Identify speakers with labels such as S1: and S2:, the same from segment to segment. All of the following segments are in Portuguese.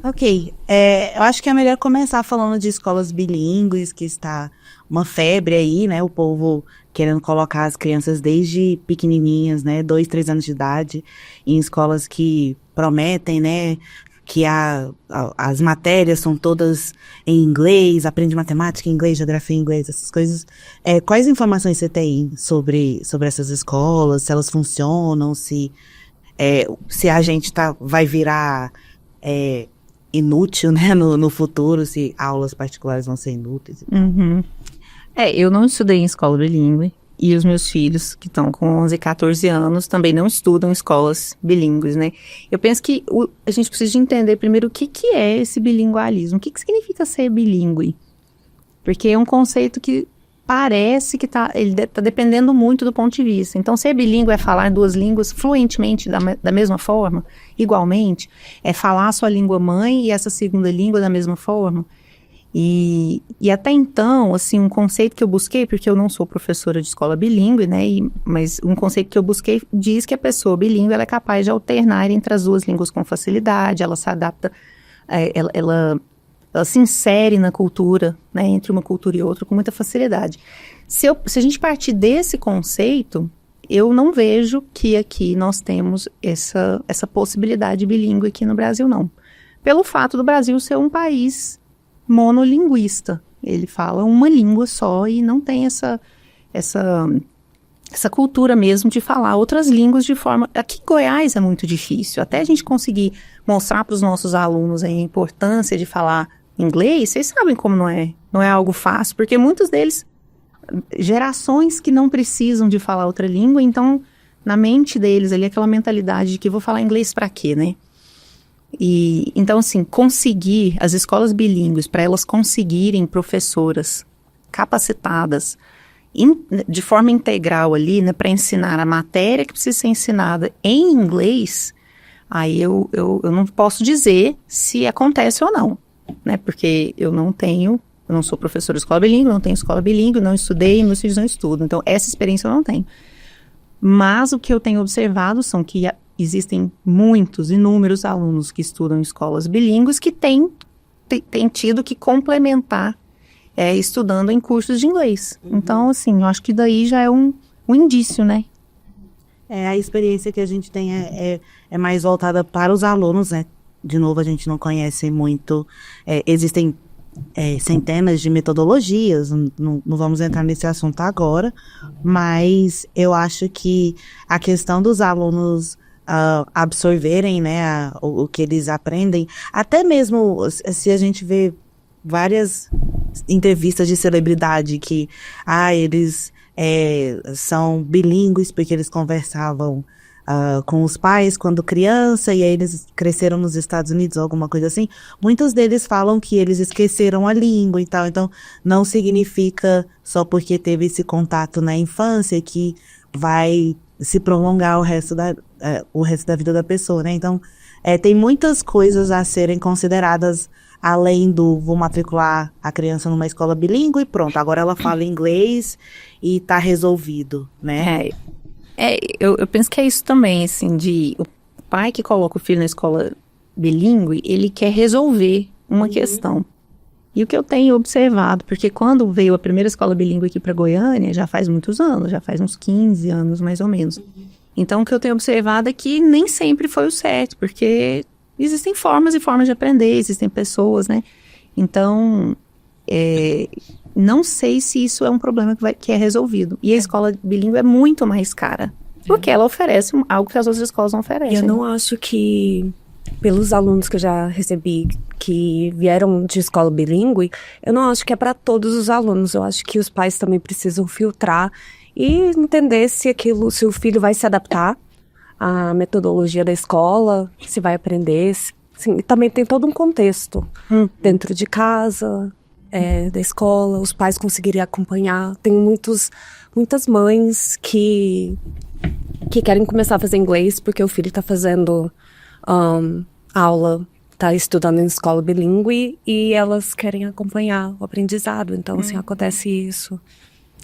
S1: Ok, eu acho que é melhor começar falando de escolas bilíngues, que está uma febre aí, né? O povo querendo colocar as crianças desde pequenininhas, né? 2, 3 anos de idade, em escolas que prometem, né? Que as matérias são todas em inglês, aprende matemática em inglês, geografia em inglês, essas coisas. Quais informações você tem sobre essas escolas, se elas funcionam, se a gente vai virar inútil, né, no futuro, se aulas particulares vão ser inúteis.
S2: Uhum. Eu não estudei em escola bilíngue, e os meus filhos, que estão com 11 e 14 anos, também não estudam em escolas bilíngues, né? Eu penso que a gente precisa de entender primeiro o que é esse bilingualismo, o que significa ser bilíngue. Porque é um conceito que parece que ele tá dependendo muito do ponto de vista. Então, ser bilíngue é falar duas línguas fluentemente, da mesma forma, igualmente, é falar a sua língua mãe e essa segunda língua da mesma forma. E até então, assim, um conceito que eu busquei, porque eu não sou professora de escola bilíngue, né, mas um conceito que eu busquei diz que a pessoa bilíngue ela é capaz de alternar entre as duas línguas com facilidade, ela se adapta, ela se insere na cultura, né, entre uma cultura e outra com muita facilidade. Se a gente partir desse conceito, eu não vejo que aqui nós temos essa possibilidade bilíngue aqui no Brasil, não. Pelo fato do Brasil ser um país monolinguista. Ele fala uma língua só e não tem essa cultura mesmo de falar outras línguas de forma... Aqui em Goiás é muito difícil. Até a gente conseguir mostrar para os nossos alunos a importância de falar inglês, vocês sabem como não é algo fácil, porque muitos deles, gerações que não precisam de falar outra língua, então na mente deles ali aquela mentalidade de que vou falar inglês para quê, né? E então assim, conseguir as escolas bilíngues, para elas conseguirem professoras capacitadas de forma integral ali, né, para ensinar a matéria que precisa ser ensinada em inglês, aí eu não posso dizer se acontece ou não, né, porque eu não sou professora de escola bilíngue, não tenho escola bilíngue, não estudei, meus filhos não estudam, então essa experiência eu não tenho. Mas o que eu tenho observado são que existem inúmeros alunos que estudam em escolas bilíngues que têm tido que complementar estudando em cursos de inglês. Uhum. Então, assim, eu acho que daí já é um indício, né?
S1: A experiência que a gente tem é mais voltada para os alunos, né? De novo, a gente não conhece muito. Existem centenas de metodologias, não vamos entrar nesse assunto agora, mas eu acho que a questão dos alunos absorverem, né, o que eles aprendem, até mesmo se a gente vê várias entrevistas de celebridade que eles são bilíngues porque eles conversavam com os pais quando criança e aí eles cresceram nos Estados Unidos ou alguma coisa assim, muitos deles falam que eles esqueceram a língua e tal, então não significa só porque teve esse contato na infância que vai se prolongar o resto da vida da pessoa, né? Então, tem muitas coisas a serem consideradas além do vou matricular a criança numa escola bilíngue e pronto, agora ela fala inglês e tá resolvido, né?
S2: Eu penso que é isso também, assim, o pai que coloca o filho na escola bilíngue, ele quer resolver uma questão. E o que eu tenho observado, porque quando veio a primeira escola bilíngue aqui para Goiânia, já faz muitos anos, já faz uns 15 anos mais ou menos. Então, o que eu tenho observado é que nem sempre foi o certo, porque existem formas e formas de aprender, existem pessoas, né? Então, não sei se isso é um problema que é resolvido. E a escola bilíngue é muito mais cara, porque ela oferece algo que as outras escolas não oferecem.
S3: Eu não acho que, pelos alunos que eu já recebi que vieram de escola bilíngue, eu não acho que é para todos os alunos. Eu acho que os pais também precisam filtrar e entender se o filho vai se adaptar à metodologia da escola, se vai aprender. Sim, também tem todo um contexto dentro de casa, da escola, os pais conseguirem acompanhar. Tem muitas mães que querem começar a fazer inglês porque o filho está fazendo aula, está estudando em escola bilíngue e elas querem acompanhar o aprendizado. Então, assim, acontece isso.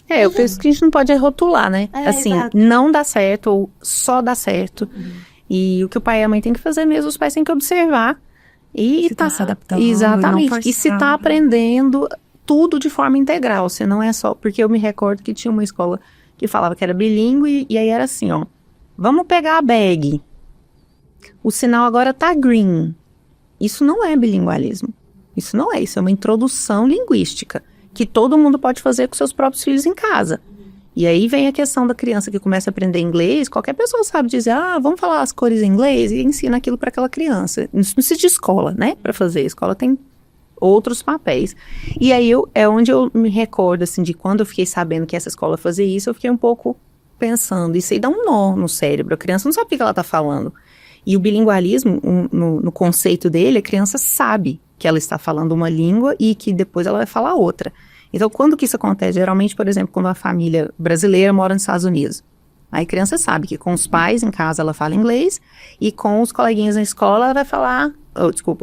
S2: Eu penso que a gente não pode rotular, né? Assim, exato. Não dá certo ou só dá certo. E o que o pai e a mãe têm que fazer mesmo, os pais têm que observar E
S3: Se tá se adaptando,
S2: exatamente.
S3: não
S2: E se tá
S3: forçar.
S2: aprendendo tudo de forma integral. Você não é só... Porque eu me recordo que tinha uma escola que falava que era bilíngue, e aí era assim, ó. Vamos pegar a bag. O sinal agora tá green. Isso não é bilingualismo. Isso não é. Isso é uma introdução linguística que todo mundo pode fazer com seus próprios filhos em casa. E aí vem a questão da criança que começa a aprender inglês. Qualquer pessoa sabe dizer, vamos falar as cores em inglês, e ensina aquilo para aquela criança. Isso não precisa de escola, né, para fazer. A escola tem outros papéis. E aí é onde eu me recordo, assim, de quando eu fiquei sabendo que essa escola fazia isso, eu fiquei um pouco pensando, isso aí dá um nó no cérebro. A criança não sabe o que ela está falando. E o bilingualismo, no conceito dele, a criança sabe que ela está falando uma língua e que depois ela vai falar outra. Então, quando que isso acontece? Geralmente, por exemplo, quando a família brasileira mora nos Estados Unidos. Aí a criança sabe que com os pais em casa ela fala inglês e com os coleguinhas na escola ela vai falar...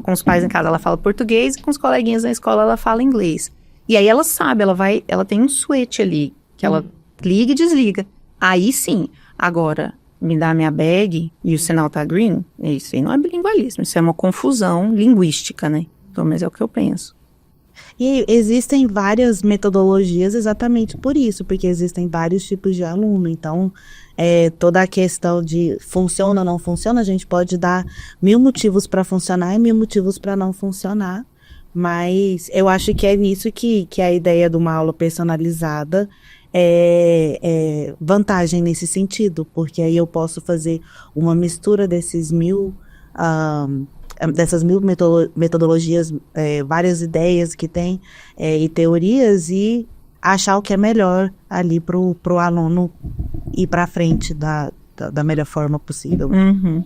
S2: com os pais em casa ela fala português e com os coleguinhas na escola ela fala inglês. E aí ela sabe, ela tem um switch ali, que ela liga e desliga. Aí sim, agora... me dá minha bag e o sinal tá green, isso aí não é bilingualismo, isso é uma confusão linguística, né? Pelo menos é o que eu penso.
S1: E existem várias metodologias exatamente por isso, porque existem vários tipos de aluno. Então, toda a questão de funciona ou não funciona, a gente pode dar 1000 motivos para funcionar e 1000 motivos para não funcionar. Mas eu acho que é isso que a ideia de uma aula personalizada é vantagem nesse sentido, porque aí eu posso fazer uma mistura dessas 1000 metodologias, várias ideias que tem e teorias, e achar o que é melhor ali pro aluno ir para frente da melhor forma possível.
S2: Uhum.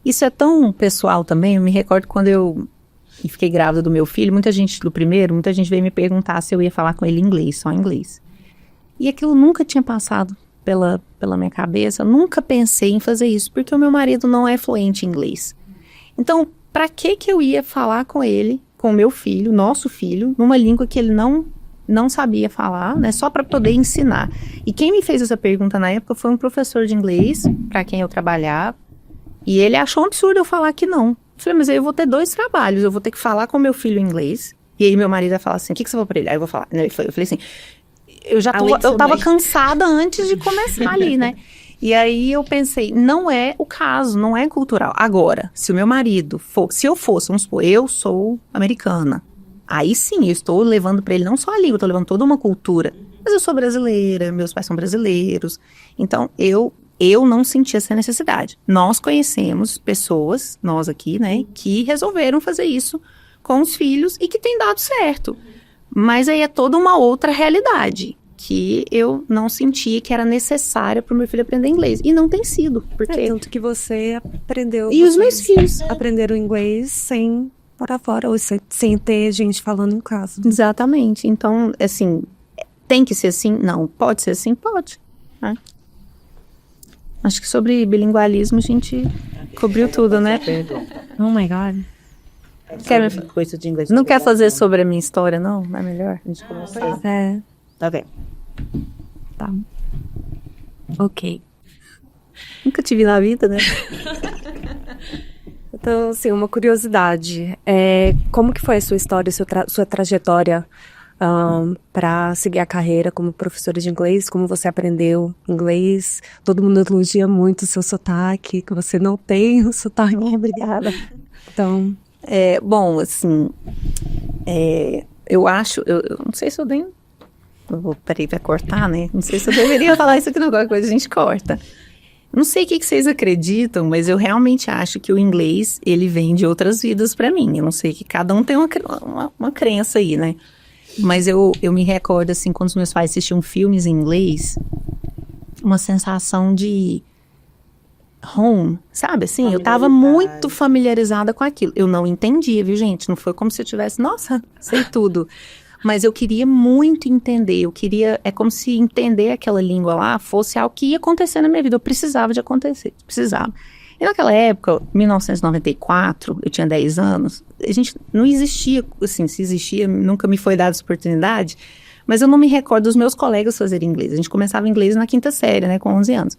S2: Isso é tão pessoal também. Eu me recordo quando eu fiquei grávida do meu filho, muita gente veio me perguntar se eu ia falar com ele em inglês, só em inglês. E aquilo nunca tinha passado pela minha cabeça, eu nunca pensei em fazer isso, porque o meu marido não é fluente em inglês. Então, para que eu ia falar com ele, com o meu filho, nosso filho, numa língua que ele não sabia falar, né, só para poder ensinar? E quem me fez essa pergunta na época foi um professor de inglês, para quem eu trabalhava, e ele achou um absurdo eu falar que não. Eu falei, mas aí eu vou ter 2 trabalhos, eu vou ter que falar com o meu filho em inglês, e aí meu marido vai falar assim, o que você vai para ele? Aí eu vou falar, eu falei assim, eu tava cansada antes de começar ali, né? E aí eu pensei, não é o caso, não é cultural. Agora, se o meu marido se eu fosse, vamos supor, eu sou americana, aí sim, eu estou levando para ele não só a língua, eu estou levando toda uma cultura. Mas eu sou brasileira, meus pais são brasileiros, então eu não senti essa necessidade. Nós conhecemos pessoas, nós aqui, né, que resolveram fazer isso com os filhos e que tem dado certo. Mas aí é toda uma outra realidade que eu não sentia que era necessária para o meu filho aprender inglês. E não tem sido, porque...
S3: tanto que você aprendeu...
S2: E os meus filhos
S3: aprenderam inglês sem morar fora, ou sem ter gente falando em casa.
S2: Exatamente. Então, assim, tem que ser assim? Não. Pode ser assim? Pode. Né? Acho que sobre bilingualismo a gente cobriu tudo, né?
S3: Oh my God.
S1: Coisa de inglês.
S2: Não quer fazer sobre a minha história, não? Não é melhor? A gente começar.
S1: Tá bem.
S3: Tá. Ok.
S2: Nunca te vi na vida, né?
S3: Então, assim, uma curiosidade. Como que foi a sua história, sua trajetória para seguir a carreira como professora de inglês? Como você aprendeu inglês? Todo mundo elogia muito o seu sotaque, que você não tem o sotaque. Obrigada. Então...
S2: bom, assim, eu acho, eu não sei se eu dei, peraí, vai cortar, né? Não sei se eu deveria falar isso aqui, não, qualquer coisa a gente corta. Não sei o que vocês acreditam, mas eu realmente acho que o inglês, ele vem de outras vidas pra mim. Eu não sei, que cada um tem uma crença aí, né? Mas eu me recordo, assim, quando os meus pais assistiam filmes em inglês, uma sensação de... home, sabe assim? Eu tava muito familiarizada com aquilo. Eu não entendia, viu, gente? Não foi como se eu tivesse, nossa, sei tudo. Mas eu queria muito entender, é como se entender aquela língua lá fosse algo que ia acontecer na minha vida. Eu precisava de acontecer, precisava. E naquela época, 1994, eu tinha 10 anos, a gente não existia, assim, se existia, nunca me foi dada essa oportunidade, mas eu não me recordo dos meus colegas fazerem inglês. A gente começava inglês na 5ª série, né, com 11 anos.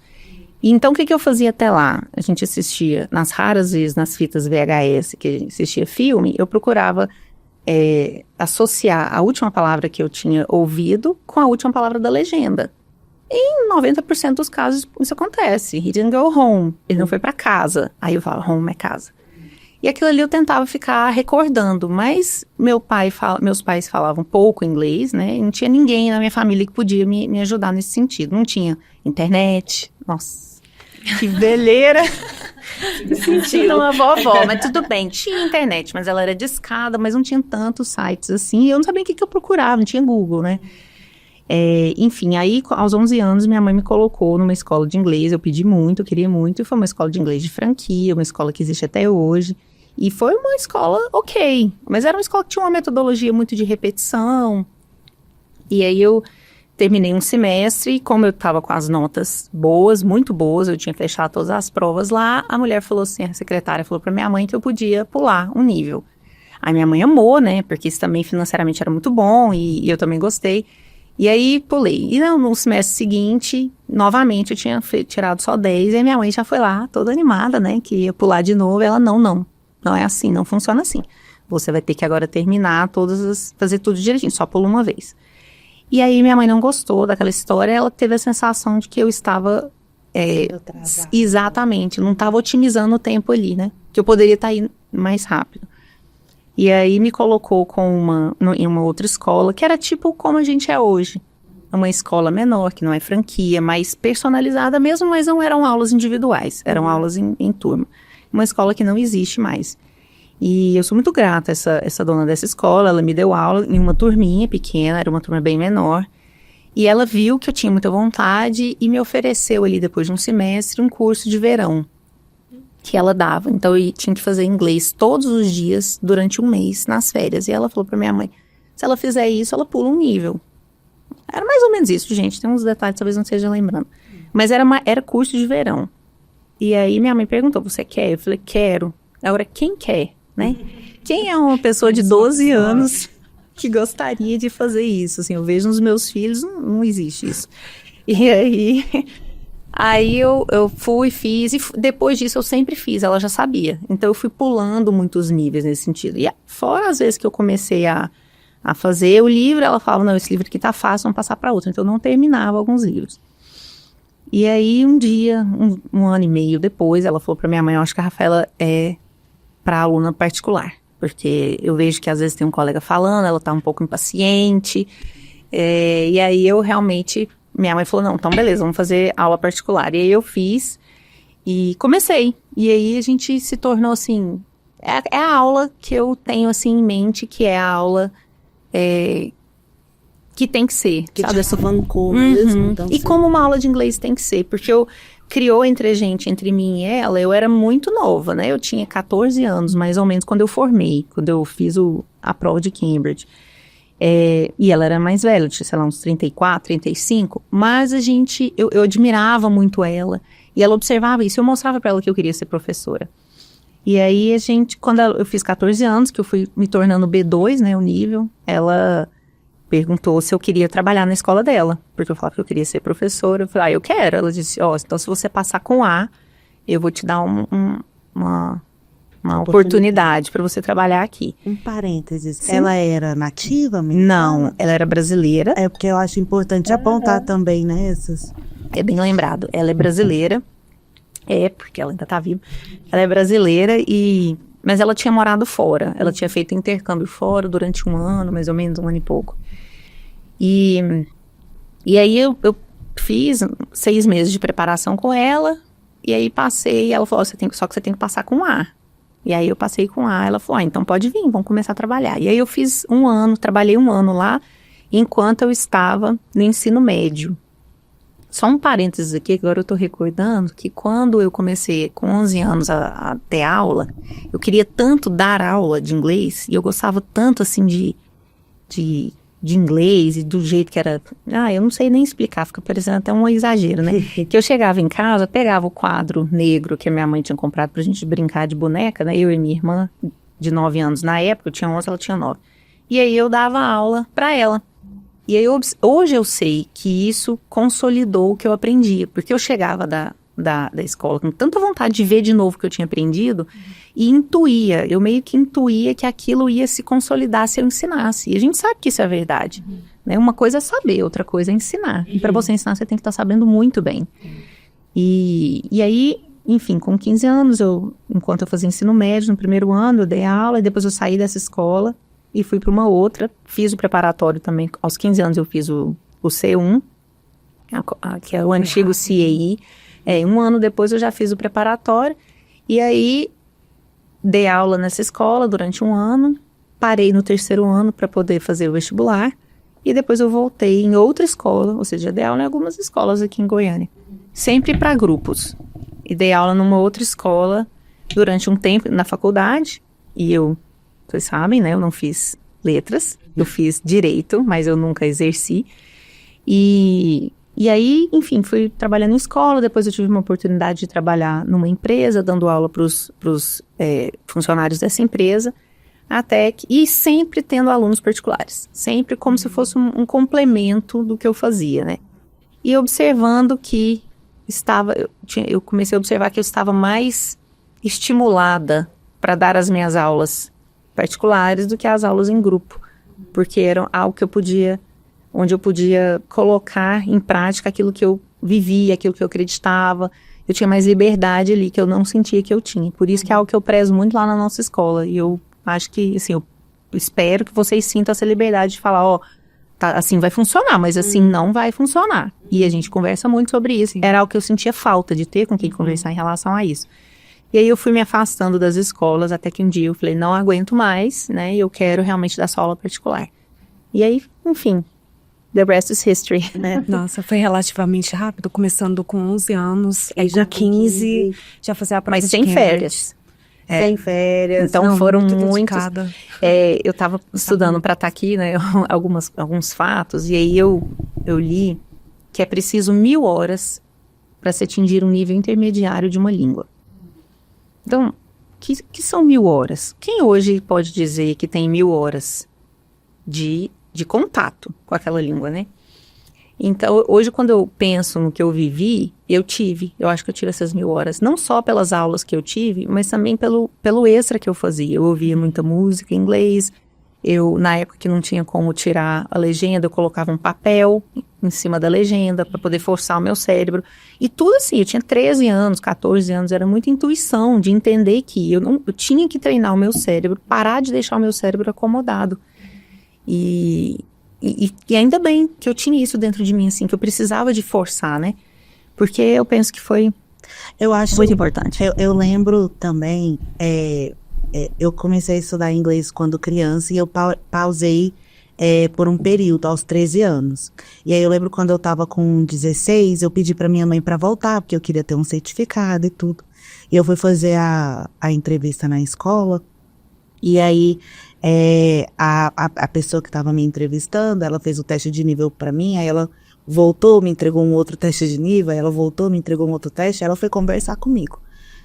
S2: E então, o que eu fazia até lá? A gente assistia, nas raras vezes, nas fitas VHS, que a gente assistia filme, eu procurava associar a última palavra que eu tinha ouvido com a última palavra da legenda. E em 90% dos casos isso acontece. He didn't go home. Ele não foi para casa. Aí eu falo, home é casa. E aquilo ali eu tentava ficar recordando, mas meus pais falavam pouco inglês, né? E não tinha ninguém na minha família que podia me ajudar nesse sentido. Não tinha internet. Nossa, que veleira. Me sentindo uma vovó, mas tudo bem. Tinha internet, mas ela era discada, mas não tinha tantos sites assim. E eu não sabia o que eu procurava, não tinha Google, né? Enfim, aí aos 11 anos minha mãe me colocou numa escola de inglês. Eu pedi muito, eu queria muito. E foi uma escola de inglês de franquia, uma escola que existe até hoje. E foi uma escola ok, mas era uma escola que tinha uma metodologia muito de repetição. E aí eu terminei um semestre e como eu estava com as notas boas, muito boas, eu tinha fechado todas as provas lá, a mulher falou assim, a secretária falou para minha mãe que eu podia pular um nível. Aí minha mãe amou, né, porque isso também financeiramente era muito bom e eu também gostei. E aí pulei. E no semestre seguinte, novamente, eu tinha tirado só 10, e a minha mãe já foi lá, toda animada, né, que ia pular de novo. Ela, não é assim, não funciona assim. Você vai ter que agora terminar fazer tudo direitinho, só pula uma vez. E aí minha mãe não gostou daquela história, ela teve a sensação de que eu estava... exatamente, não estava otimizando o tempo ali, né, que eu poderia estar indo mais rápido. E aí me colocou em uma outra escola, que era tipo como a gente é hoje. Uma escola menor, que não é franquia, mais personalizada mesmo, mas não eram aulas individuais, eram aulas em turma. Uma escola que não existe mais. E eu sou muito grata a essa dona dessa escola, ela me deu aula em uma turminha pequena, era uma turma bem menor. E ela viu que eu tinha muita vontade e me ofereceu ali, depois de um semestre, um curso de verão que ela dava. Então eu tinha que fazer inglês todos os dias durante um mês nas férias. E ela falou pra minha mãe, se ela fizer isso, ela pula um nível. Era mais ou menos isso, gente. Tem uns detalhes, talvez não esteja lembrando. Mas era curso de verão. E aí minha mãe perguntou, você quer? Eu falei, quero. Agora, quem quer, né? Quem é uma pessoa de 12 anos que gostaria de fazer isso? Assim, eu vejo nos meus filhos, não existe isso. E aí eu fui, fiz, e depois disso eu sempre fiz, ela já sabia. Então eu fui pulando muitos níveis nesse sentido. E fora as vezes que eu comecei a fazer o livro, ela falava, não, esse livro aqui tá fácil, vamos passar para outro. Então eu não terminava alguns livros. E aí um dia, um ano e meio depois, ela falou para minha mãe, eu acho que a Rafaela é para aluna particular. Porque eu vejo que às vezes tem um colega falando, ela tá um pouco impaciente. E aí eu realmente... Minha mãe falou, não, então beleza, vamos fazer aula particular. E aí eu fiz e comecei. E aí a gente se tornou assim... É a aula que eu tenho assim em mente, que é a aula que tem que ser.
S1: Que
S2: sabe?
S1: te alavancou mesmo. Então,
S2: E como uma aula de inglês tem que ser. Porque criou entre mim e ela, eu era muito nova, né? Eu tinha 14 anos, mais ou menos, quando eu formei. Quando eu fiz a prova de Cambridge. E ela era mais velha, tinha, sei lá, uns 34, 35, mas eu admirava muito ela, e ela observava isso, eu mostrava pra ela que eu queria ser professora. E aí quando eu fiz 14 anos, que eu fui me tornando B2, né, o nível, ela perguntou se eu queria trabalhar na escola dela, porque eu falava que eu queria ser professora, eu falei, eu quero. Ela disse, então se você passar com A, eu vou te dar uma oportunidade para você trabalhar aqui.
S1: Um parênteses,
S2: Sim.
S1: ela era nativa mesmo?
S2: Não, ela era brasileira.
S1: É porque eu acho importante apontar também, né, essas...
S2: É bem lembrado, ela é brasileira, porque ela ainda tá viva, ela é brasileira mas ela tinha morado fora, ela tinha feito intercâmbio fora durante um ano, mais ou menos um ano e pouco. E aí eu fiz 6 meses de preparação com ela, e aí passei, ela falou, só que você tem que passar com A. E aí eu passei com A, ela falou, então pode vir, vamos começar a trabalhar. E aí eu fiz trabalhei um ano lá, enquanto eu estava no ensino médio. Só um parênteses aqui, agora eu tô recordando que quando eu comecei com 11 anos a ter aula, eu queria tanto dar aula de inglês, e eu gostava tanto assim de inglês e do jeito que era... eu não sei nem explicar, fica parecendo até um exagero, né? Que eu chegava em casa, pegava o quadro negro que a minha mãe tinha comprado pra gente brincar de boneca, né? Eu e minha irmã, de 9 anos na época, eu tinha 11, ela tinha 9. E aí eu dava aula pra ela. E aí hoje eu sei que isso consolidou o que eu aprendia, porque eu chegava da escola, com tanta vontade de ver de novo o que eu tinha aprendido, e eu meio que intuía que aquilo ia se consolidar se eu ensinasse. E a gente sabe que isso é verdade. Né? Uma coisa é saber, outra coisa é ensinar. E para você ensinar, você tem que estar sabendo muito bem. E aí, enfim, com 15 anos, enquanto eu fazia ensino médio, no primeiro ano, eu dei aula, e depois eu saí dessa escola e fui para uma outra. Fiz o preparatório também. Aos 15 anos eu fiz o C1, que é o antigo CAE. Um ano depois eu já fiz o preparatório. E aí, dei aula nessa escola durante um ano. Parei no terceiro ano para poder fazer o vestibular. E depois eu voltei em outra escola, ou seja, dei aula em algumas escolas aqui em Goiânia. Sempre para grupos. E dei aula numa outra escola durante um tempo na faculdade. E vocês sabem, né? Eu não fiz letras, eu fiz direito, mas eu nunca exerci. E aí, enfim, fui trabalhando em escola. Depois eu tive uma oportunidade de trabalhar numa empresa, dando aula para os funcionários dessa empresa. E sempre tendo alunos particulares. Sempre como se fosse um complemento do que eu fazia, né? E observando que eu comecei a observar que eu estava mais estimulada para dar as minhas aulas particulares do que as aulas em grupo, porque era algo onde eu podia colocar em prática aquilo que eu vivia, aquilo que eu acreditava. Eu tinha mais liberdade ali, que eu não sentia que eu tinha. Por isso que é algo que eu prezo muito lá na nossa escola. E eu acho que, assim, eu espero que vocês sintam essa liberdade de falar, tá, assim vai funcionar, mas assim não vai funcionar. E a gente conversa muito sobre isso. Sim. Era algo que eu sentia falta de ter com quem conversar em relação a isso. E aí eu fui me afastando das escolas, até que um dia eu falei, não aguento mais, né, eu quero realmente dar só aula particular. E aí, enfim, the rest is history, né?
S3: Nossa, foi relativamente rápido, começando com 11 anos, aí já 15, já fazia a prova
S2: mas sem férias.
S1: Sem férias.
S2: Então foram muitos. Eu estava estudando para estar aqui, né, alguns fatos, e aí eu li que é preciso 1000 horas para se atingir um nível intermediário de uma língua. Então, que são 1000 horas? Quem hoje pode dizer que tem 1000 horas de contato com aquela língua, né? Então, hoje, quando eu penso no que eu vivi, eu acho que eu tive essas 1000 horas, não só pelas aulas que eu tive, mas também pelo extra que eu fazia. Eu ouvia muita música em inglês, na época que não tinha como tirar a legenda, eu colocava um papel em cima da legenda para poder forçar o meu cérebro. E tudo assim, eu tinha 13 anos, 14 anos, era muita intuição de entender que eu tinha que treinar o meu cérebro, parar de deixar o meu cérebro acomodado. E ainda bem que eu tinha isso dentro de mim, assim, que eu precisava de forçar, né? Porque eu penso que foi muito importante.
S1: Eu lembro também, eu comecei a estudar inglês quando criança e eu pausei por um período, aos 13 anos. E aí eu lembro quando eu tava com 16, eu pedi pra minha mãe pra voltar, porque eu queria ter um certificado e tudo. E eu fui fazer a entrevista na escola, e aí a pessoa que estava me entrevistando, ela fez o teste de nível pra mim, aí ela voltou, me entregou um outro teste de nível, aí ela voltou, me entregou um outro teste, aí ela foi conversar comigo.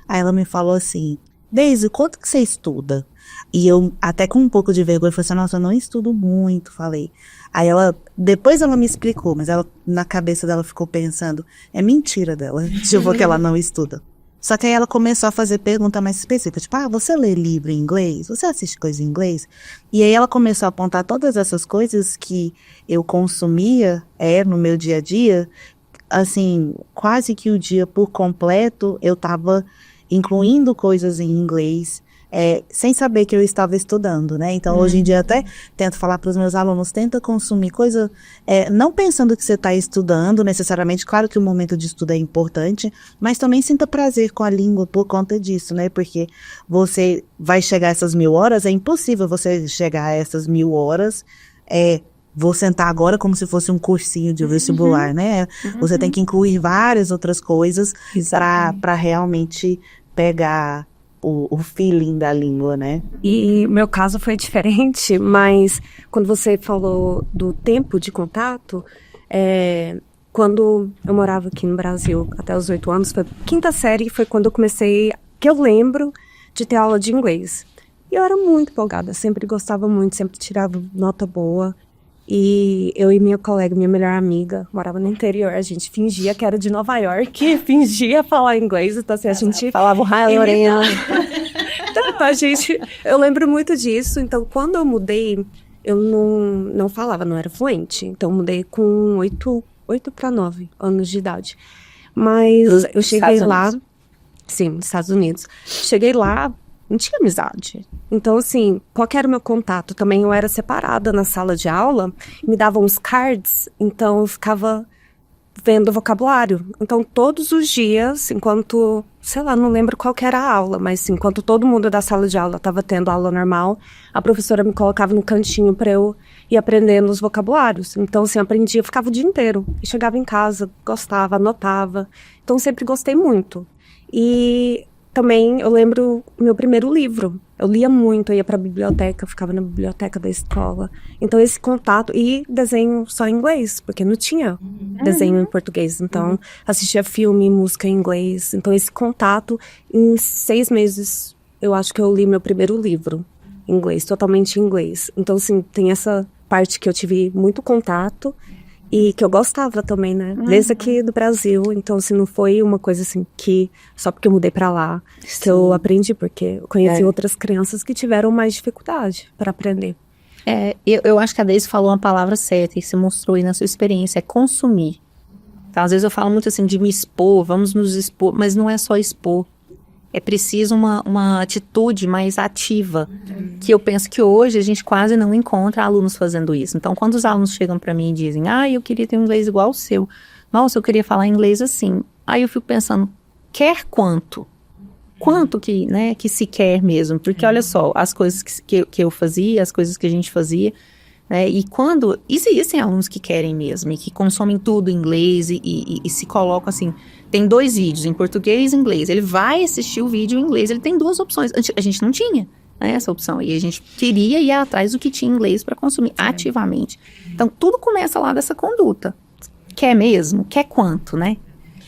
S1: Aí ela me falou assim, Daisy, quanto que você estuda? E eu, até com um pouco de vergonha, falei assim, nossa, eu não estudo muito, falei. Aí depois ela me explicou, mas na cabeça dela ficou pensando, é mentira dela, tipo, que ela não estuda. Só que aí ela começou a fazer pergunta mais específica, tipo, você lê livro em inglês? Você assiste coisa em inglês? E aí ela começou a apontar todas essas coisas que eu consumia, no meu dia a dia, assim, quase que o dia por completo eu tava incluindo coisas em inglês, sem saber que eu estava estudando, né? Então, hoje em dia, até tento falar para os meus alunos, tenta consumir coisa, não pensando que você está estudando necessariamente, claro que o momento de estudo é importante, mas também sinta prazer com a língua por conta disso, né? Porque você vai chegar a essas 1000 horas, é impossível você chegar a essas 1000 horas, vou sentar agora como se fosse um cursinho de vestibular, né? Você tem que incluir várias outras coisas para realmente pegar o feeling da língua, né?
S3: E meu caso foi diferente, mas quando você falou do tempo de contato, quando eu morava aqui no Brasil até os 8 anos, foi quinta série, foi quando eu comecei, que eu lembro de ter aula de inglês. E eu era muito empolgada, sempre gostava muito, sempre tirava nota boa. E eu e minha colega, minha melhor amiga, morava no interior. A gente fingia que era de Nova York, fingia falar inglês. Então, assim, a gente
S2: falava o raio, Lorena.
S3: Então, eu lembro muito disso. Então, quando eu mudei, eu não falava, não era fluente. Então, eu mudei com 8 para 9 anos de idade. Mas eu cheguei lá... Sim, nos Estados Unidos. Cheguei lá, não tinha amizade. Então, assim, qual que era o meu contato? Também eu era separada na sala de aula, me davam uns cards, então eu ficava vendo vocabulário. Então, todos os dias, enquanto, sei lá, não lembro qual que era a aula, mas enquanto todo mundo da sala de aula estava tendo aula normal, a professora me colocava no cantinho para eu ir aprendendo os vocabulários. Então, assim, eu aprendia, eu ficava o dia inteiro. E chegava em casa, gostava, anotava. Então, sempre gostei muito. E também eu lembro meu primeiro livro. Eu lia muito, eu ia pra biblioteca, eu ficava na biblioteca da escola. Então esse contato, e desenho só em inglês, porque não tinha desenho em português. Então assistia filme, música em inglês. Então esse contato, em 6 meses, eu acho que eu li meu primeiro livro em inglês, totalmente em inglês. Então assim, tem essa parte que eu tive muito contato. E que eu gostava também, né? Desde aqui do Brasil. Então, assim, não foi uma coisa assim que... Só porque eu mudei pra lá, que eu aprendi. Porque eu conheci outras crianças que tiveram mais dificuldade para aprender.
S2: Eu acho que a Deise falou uma palavra certa. E se mostrou aí na sua experiência. É consumir. Então, às vezes eu falo muito assim de me expor. Vamos nos expor. Mas não é só expor. É preciso uma atitude mais ativa, que eu penso que hoje a gente quase não encontra alunos fazendo isso. Então, quando os alunos chegam para mim e dizem, eu queria ter um inglês igual ao seu, nossa, eu queria falar inglês assim. Aí eu fico pensando, quer quanto? Quanto que se quer mesmo? Porque olha só, as coisas que eu fazia, as coisas que a gente fazia, né? E quando existem alunos que querem mesmo, e que consomem tudo em inglês e se colocam assim... Tem 2 vídeos, em português e inglês. Ele vai assistir o vídeo em inglês. Ele tem 2 opções. A gente não tinha, né, essa opção. E a gente queria ir atrás do que tinha em inglês para consumir ativamente. Então, tudo começa lá dessa conduta. Quer mesmo? Quer quanto, né?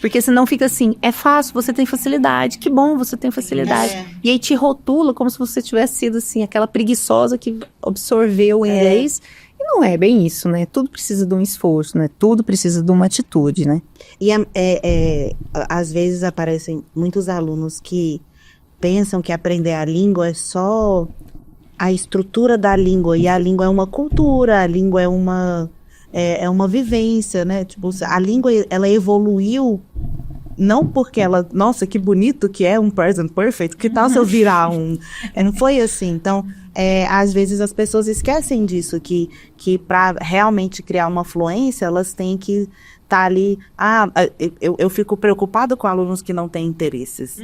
S2: Porque senão fica assim, é fácil, você tem facilidade. Que bom, você tem facilidade. E aí te rotula como se você tivesse sido assim, aquela preguiçosa que absorveu o inglês. E não é bem isso, né? Tudo precisa de um esforço, né? Tudo precisa de uma atitude, né?
S1: E às vezes aparecem muitos alunos que pensam que aprender a língua é só a estrutura da língua. E a língua é uma cultura, a língua é uma vivência, né? Tipo, a língua, ela evoluiu não porque ela... Nossa, que bonito que é um present perfect. Que tal se eu virar um... Não foi assim. Então... às vezes as pessoas esquecem disso, que para realmente criar uma fluência, elas têm que estar ali... eu fico preocupada com alunos que não têm interesses.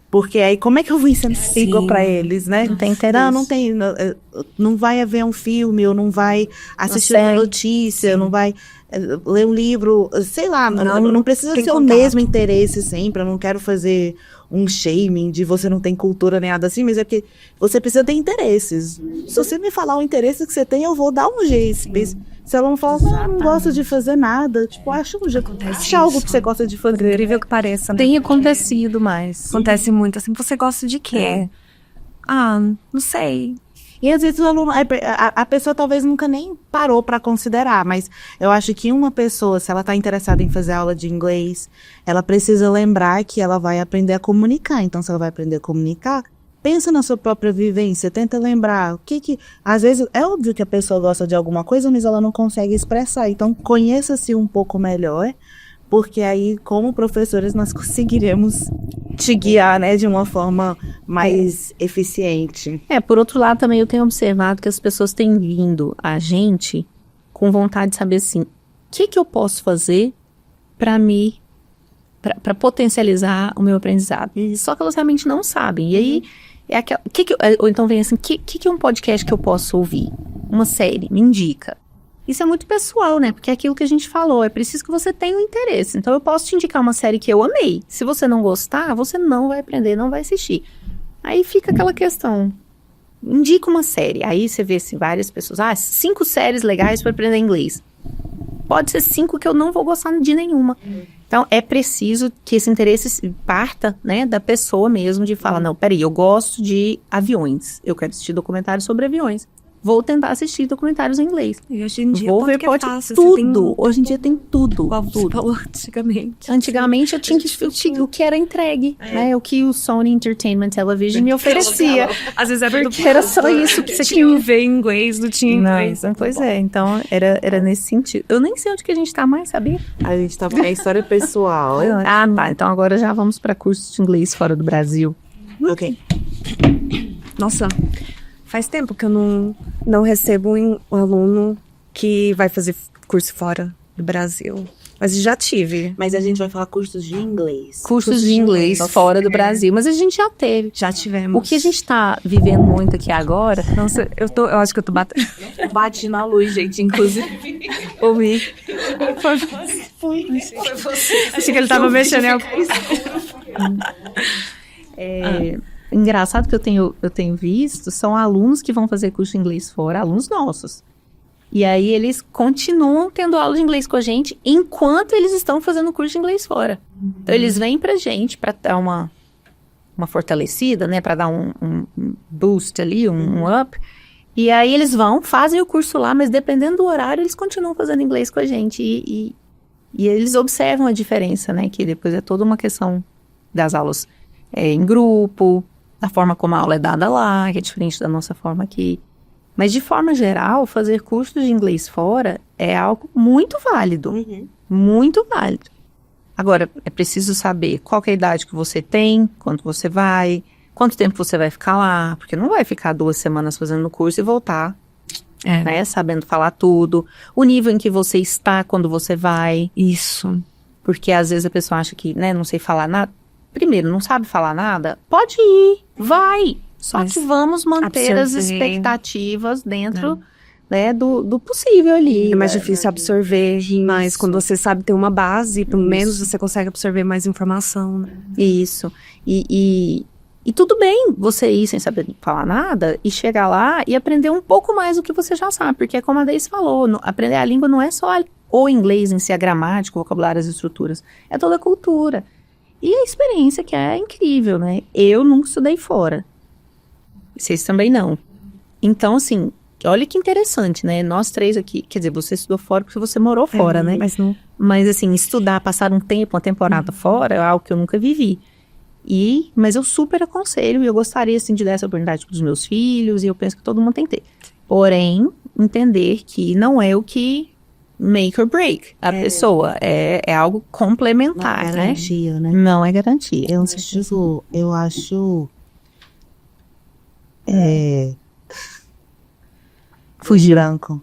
S1: Porque aí, como é que eu vou ensinar língua para eles, né?
S2: Não tem interesse.
S1: Não vai haver um filme, ou não vai assistir uma notícia, não vai ler um livro, sei lá, não precisa ser o mesmo interesse sempre. Eu não quero fazer um shaming de você não tem cultura nem nada assim, mas é porque você precisa ter interesses. Se você me falar o interesse que você tem, eu vou dar um jeito. Se ela não falar, não gosto de fazer nada, tipo, acha algo que você gosta de fazer.
S3: Incrível que pareça, né?
S2: Tem acontecido mais.
S3: Acontece muito, assim, você gosta de quê? Não sei.
S1: E às vezes o aluno, a pessoa talvez nunca nem parou para considerar, mas eu acho que uma pessoa, se ela está interessada em fazer aula de inglês, ela precisa lembrar que ela vai aprender a comunicar. Então, se ela vai aprender a comunicar, pensa na sua própria vivência, tenta lembrar o que às vezes é óbvio que a pessoa gosta de alguma coisa, mas ela não consegue expressar. Então, conheça-se um pouco melhor, porque aí, como professores, nós conseguiremos te guiar, né, de uma forma mais eficiente.
S2: Por outro lado, também eu tenho observado que as pessoas têm vindo a gente com vontade de saber assim, o que eu posso fazer para potencializar o meu aprendizado. Só que elas realmente não sabem. E aí, ou então vem assim, o que é um podcast que eu posso ouvir? Uma série, me indica. Isso é muito pessoal, né? Porque é aquilo que a gente falou, é preciso que você tenha um interesse. Então, eu posso te indicar uma série que eu amei. Se você não gostar, você não vai aprender, não vai assistir. Aí fica aquela questão, indica uma série. Aí você vê assim, várias pessoas, 5 séries legais para aprender inglês. Pode ser 5 que eu não vou gostar de nenhuma. Então, é preciso que esse interesse parta, né, da pessoa mesmo, de falar, não, peraí, eu gosto de aviões. Eu quero assistir documentários sobre aviões. vou tentar assistir documentários em inglês.
S3: E hoje em dia
S2: Vou ver tudo. Hoje em dia tem tudo.
S3: Igual você
S2: Tudo.
S3: falou antigamente.
S2: Antigamente eu tinha que o que era entregue, né? O que o Sony Entertainment Television me oferecia.
S3: Às vezes era
S2: Porque era só isso que você
S3: tinha que ver em inglês, não tinha inglês.
S2: Não, pois é, então era nesse sentido. Eu nem sei onde que a gente tá mais, sabia?
S1: A gente tá é história pessoal.
S2: Ah, tá. Então agora já vamos para cursos de inglês fora do Brasil.
S1: Ok.
S3: Nossa, faz tempo que eu não recebo um aluno que vai fazer curso fora do Brasil. Mas já tive.
S1: Mas a gente vai falar cursos de inglês.
S2: Cursos de inglês fora do Brasil. Mas a gente já teve.
S3: Já tivemos.
S2: O que a gente tá vivendo muito aqui agora...
S3: Nossa, eu acho que eu tô batendo.
S1: Bati na luz, gente, inclusive.
S3: Ouvi.
S1: Foi você.
S3: Achei que ele tava mexendo em algo.
S2: Engraçado que eu tenho visto, são alunos que vão fazer curso de inglês fora, alunos nossos. E aí eles continuam tendo aula de inglês com a gente enquanto eles estão fazendo curso de inglês fora. Então eles vêm pra gente pra dar uma fortalecida, né? Pra dar um boost ali, um up. E aí eles vão, fazem o curso lá, mas dependendo do horário, eles continuam fazendo inglês com a gente. E eles observam a diferença, né? Que depois é toda uma questão das aulas em grupo, da forma como a aula é dada lá, que é diferente da nossa forma aqui. Mas, de forma geral, fazer cursos de inglês fora é algo muito válido. Muito válido. Agora, é preciso saber qual que é a idade que você tem, quanto você vai, quanto tempo você vai ficar lá, porque não vai ficar 2 semanas fazendo o curso e voltar, né, sabendo falar tudo. O nível em que você está quando você vai.
S3: Isso.
S2: Porque, às vezes, a pessoa acha que, né, não sei falar nada. Primeiro, não sabe falar nada? Pode ir, vai. Só que vamos manter as expectativas dentro, né, do possível ali.
S3: É mais difícil absorver, mas quando você sabe ter uma base, pelo menos você consegue absorver mais informação, né?
S2: Isso. E tudo bem você ir sem saber falar nada e chegar lá e aprender um pouco mais do que você já sabe. Porque, como a Deise falou, aprender a língua não é só o inglês em si, a gramática, o vocabulário, as estruturas. É toda a cultura. E a experiência que é incrível, né? Eu nunca estudei fora. Vocês também não. Então, assim, olha que interessante, né? Nós 3 aqui, quer dizer, você estudou fora porque você morou fora, né? Mas, assim, estudar, passar um tempo, uma temporada fora, é algo que eu nunca vivi. Mas eu super aconselho e eu gostaria, assim, de dar essa oportunidade para os meus filhos e eu penso que todo mundo tem que ter. Porém, entender que não é o que make or break a pessoa. É algo complementar,
S1: não é
S2: garantia,
S1: né?
S2: Não é garantia.
S1: Eu acho... Fugir branco.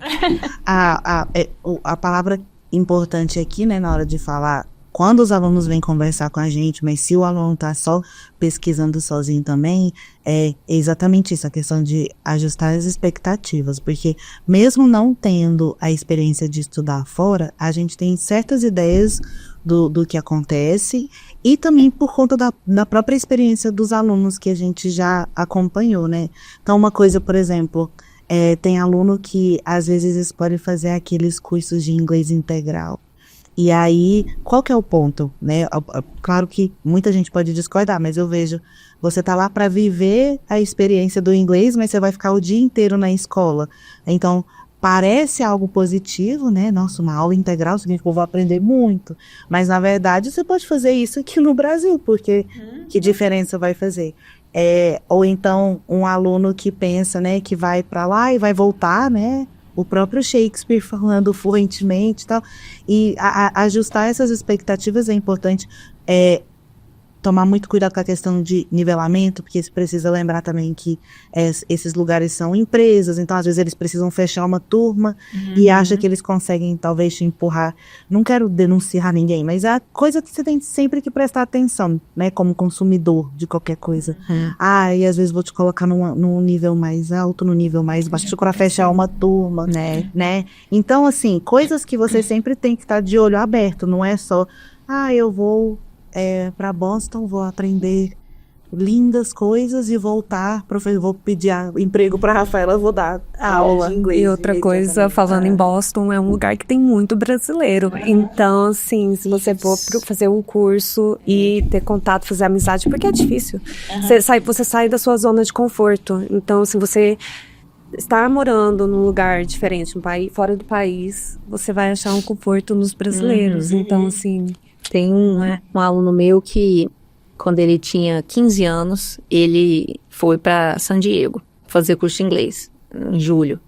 S1: A palavra importante aqui, né, na hora de falar, quando os alunos vêm conversar com a gente, mas se o aluno está só pesquisando sozinho também, é exatamente isso, a questão de ajustar as expectativas, porque mesmo não tendo a experiência de estudar fora, a gente tem certas ideias do que acontece e também por conta da própria experiência dos alunos que a gente já acompanhou, né? Então, uma coisa, por exemplo, tem aluno que às vezes pode fazer aqueles cursos de inglês integral. E aí, qual que é o ponto, né? Claro que muita gente pode discordar, mas eu vejo, você tá lá para viver a experiência do inglês, mas você vai ficar o dia inteiro na escola. Então, parece algo positivo, né? Nossa, uma aula integral significa que eu vou aprender muito. Mas, na verdade, você pode fazer isso aqui no Brasil, porque que diferença vai fazer? Ou então, um aluno que pensa, né, que vai para lá e vai voltar, né? O próprio Shakespeare falando fluentemente e tal. E ajustar essas expectativas é importante. Tomar muito cuidado com a questão de nivelamento, porque você precisa lembrar também que esses lugares são empresas, então às vezes eles precisam fechar uma turma e acha que eles conseguem talvez te empurrar. Não quero denunciar ninguém, mas é a coisa que você tem sempre que prestar atenção, né, como consumidor de qualquer coisa. E às vezes vou te colocar num nível mais alto, num nível mais baixo, para fechar uma turma, né? Então, assim, coisas que você sempre tem que estar de olho aberto, não é só, eu vou para Boston, vou aprender lindas coisas e voltar, vou pedir emprego para Rafaela, vou dar aula de inglês.
S3: E outra coisa, falando em Boston, é um lugar que tem muito brasileiro. Então, assim, se você for fazer um curso e ter contato, fazer amizade, porque é difícil. Você sai da sua zona de conforto. Então, se você estar morando num lugar diferente, fora do país, você vai achar um conforto nos brasileiros. Então, assim...
S2: Tem um aluno meu que, quando ele tinha 15 anos, ele foi para San Diego fazer curso de inglês, em julho.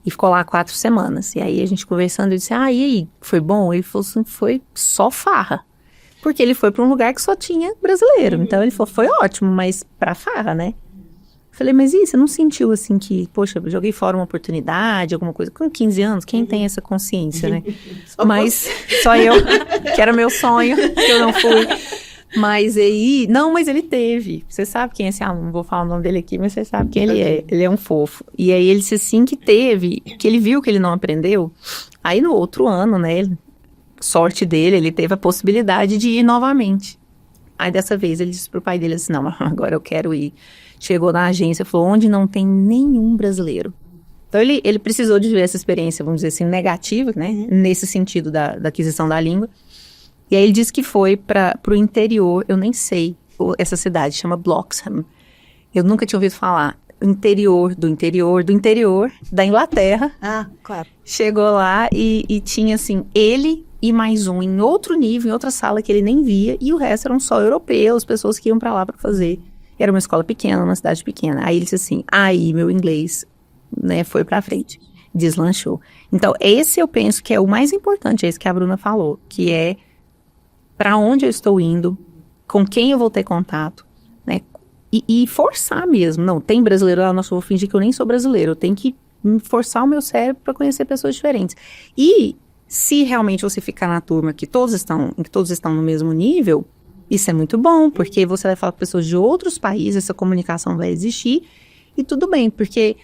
S2: E ficou lá 4 semanas. E aí a gente conversando, eu disse, e aí, foi bom? Ele falou assim, foi só farra. Porque ele foi para um lugar que só tinha brasileiro. Então ele falou, foi ótimo, mas pra farra, né? Falei, mas e você não sentiu assim que, poxa, eu joguei fora uma oportunidade, alguma coisa? Com 15 anos, quem tem essa consciência, né? Mas só eu, que era meu sonho, que eu não fui. Mas aí, não, mas ele teve. Você sabe quem é esse aluno, não vou falar o nome dele aqui, mas você sabe quem ele é. Ele é um fofo. E aí ele disse assim que teve, que ele viu que ele não aprendeu. Aí no outro ano, né, sorte dele, ele teve a possibilidade de ir novamente. Aí dessa vez ele disse pro pai dele assim, não, agora eu quero ir. Chegou na agência e falou, onde não tem nenhum brasileiro. Então ele precisou de ver essa experiência, vamos dizer assim, negativa, né? Nesse sentido da aquisição da língua. E aí ele disse que foi para o interior, eu nem sei, essa cidade chama Bloxham. Eu nunca tinha ouvido falar. Interior da Inglaterra.
S1: Ah, claro.
S2: Chegou lá e tinha assim, ele e mais um em outro nível, em outra sala que ele nem via, e o resto eram só europeus, pessoas que iam para lá para fazer. Era uma escola pequena, uma cidade pequena. Aí ele disse assim, aí meu inglês, né, foi pra frente, deslanchou. Então, esse eu penso que é o mais importante, é isso que a Bruna falou, que é pra onde eu estou indo, com quem eu vou ter contato, né, e forçar mesmo. Não, tem brasileiro lá, nossa, eu vou fingir que eu nem sou brasileiro, eu tenho que forçar o meu cérebro pra conhecer pessoas diferentes. E se realmente você ficar na turma que todos estão no mesmo nível, isso é muito bom, porque você vai falar com pessoas de outros países, essa comunicação vai existir, e tudo bem, porque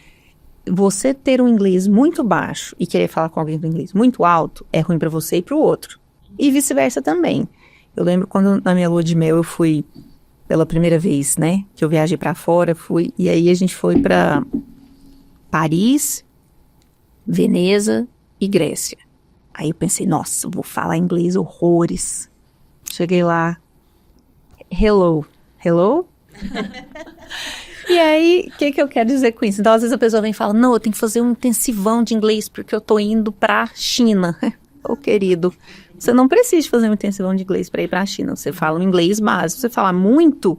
S2: você ter um inglês muito baixo e querer falar com alguém do inglês muito alto é ruim para você e para o outro. E vice-versa também. Eu lembro quando na minha lua de mel eu fui pela primeira vez, né, que eu viajei para fora, e aí a gente foi para Paris, Veneza e Grécia. Aí eu pensei, nossa, vou falar inglês horrores. Cheguei lá, hello. E aí, o que eu quero dizer com isso? Então, às vezes a pessoa vem e fala, não, eu tenho que fazer um intensivão de inglês porque eu tô indo pra China. Ô, querido, você não precisa fazer um intensivão de inglês pra ir pra China. Você fala um inglês básico. Você fala muito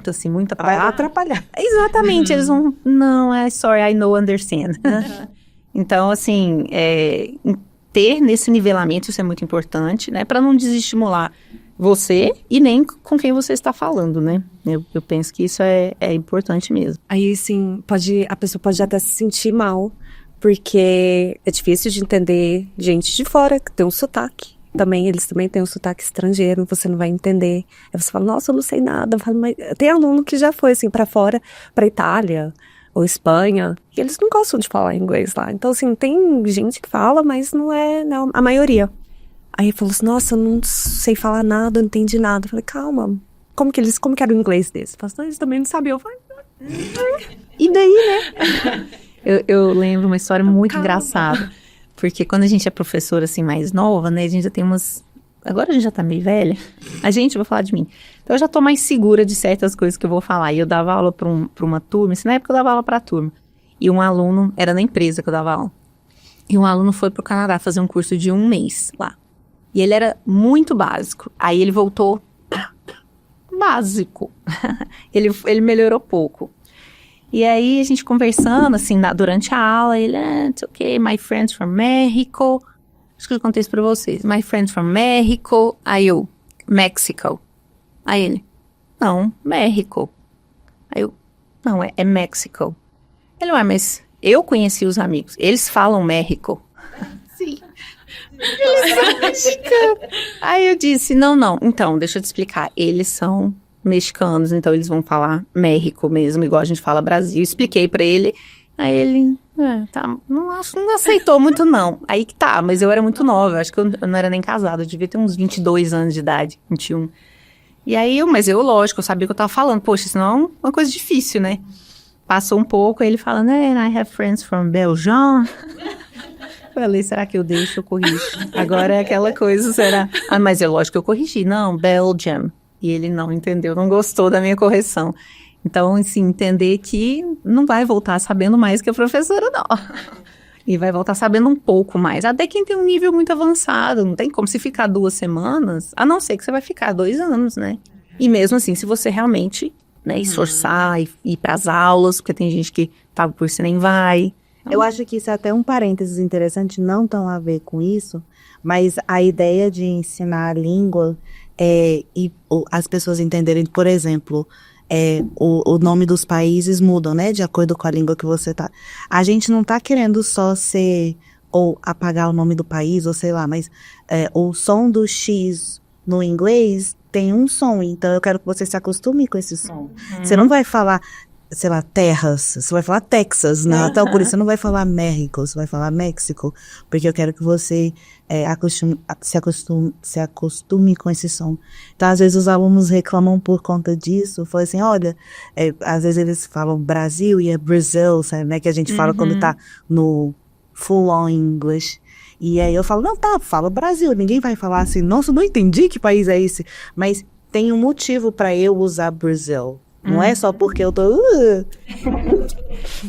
S2: assim, muita palavra.
S1: Vai atrapalhar.
S2: Exatamente, eles vão, não, sorry, I know, understand. Então, assim, ter nesse nivelamento, isso é muito importante, né, pra não desestimular você e nem com quem você está falando, né? Eu penso que isso é importante mesmo.
S3: Aí, sim, a pessoa pode até se sentir mal, porque é difícil de entender gente de fora que tem um sotaque. Eles também têm um sotaque estrangeiro, você não vai entender. Aí você fala, nossa, eu não sei nada. Mas tem aluno que já foi, assim, pra fora, pra Itália ou Espanha, e eles não gostam de falar inglês lá. Então, assim, tem gente que fala, mas não é a maioria. Aí ele falou assim, nossa, eu não sei falar nada, eu não entendi nada. Eu falei, calma, como que era o inglês desse? Eu falei, não, eles também não sabiam. Eu falei,
S2: e daí, né? eu lembro uma história muito engraçada, porque quando a gente é professora, assim, mais nova, né, a gente já tem agora a gente já tá meio velha, vou falar de mim, então eu já tô mais segura de certas coisas que eu vou falar, e eu dava aula pra uma turma, assim, na época eu dava aula pra turma, e um aluno, era na empresa que eu dava aula, e um aluno foi pro Canadá fazer um curso de 1 mês lá. E ele era muito básico. Aí ele voltou básico. ele melhorou pouco. E aí a gente conversando, assim, durante a aula, ele, it's okay, my friends from Mexico. Acho que eu contei isso pra vocês. My friends from Mexico. Aí eu, Mexico. Aí ele, não, México. Aí eu, não, é Mexico. Ele, mas eu conheci os amigos. Eles falam México. Sim. Aí eu disse, não, então, deixa eu te explicar, eles são mexicanos, então eles vão falar México mesmo, igual a gente fala Brasil. Expliquei pra ele, aí ele, tá, não aceitou muito não, aí que tá, mas eu era muito nova, acho que eu não era nem casada, eu devia ter uns 22 anos de idade, 21, e aí lógico, eu sabia o que eu tava falando, poxa, senão é uma coisa difícil, né, passou um pouco, aí ele fala, I have friends from Belgium. Falei, será que eu deixo, eu corrijo? Agora é aquela coisa, será? Mas é lógico que eu corrigi. Não, Belgium. E ele não entendeu, não gostou da minha correção. Então, assim, entender que não vai voltar sabendo mais que a professora, não. E vai voltar sabendo um pouco mais. Até quem tem um nível muito avançado, não tem como se ficar 2 semanas, a não ser que você vai ficar 2 anos, né? E mesmo assim, se você realmente, né, esforçar e ir para as aulas, porque tem gente que paga por isso e nem vai.
S1: Eu acho que isso é até um parênteses interessante, não tão a ver com isso, mas a ideia de ensinar a língua as pessoas entenderem, por exemplo, o nome dos países mudam, né, de acordo com a língua que você tá. A gente não tá querendo só ser, ou apagar o nome do país, ou sei lá, mas o som do X no inglês tem um som, então eu quero que você se acostume com esse som. Você não vai falar, sei lá, Texas, você vai falar Texas, né? Então, por isso você não vai falar México, você vai falar México, porque eu quero que você se acostume com esse som. Então, às vezes os alunos reclamam por conta disso, falam assim, olha, às vezes eles falam Brasil e é Brazil, sabe, né, que a gente fala quando tá no full on English. E aí eu falo, não, tá, fala Brasil, ninguém vai falar assim, nossa, não entendi que país é esse, mas tem um motivo para eu usar Brasil. Não é só porque eu tô...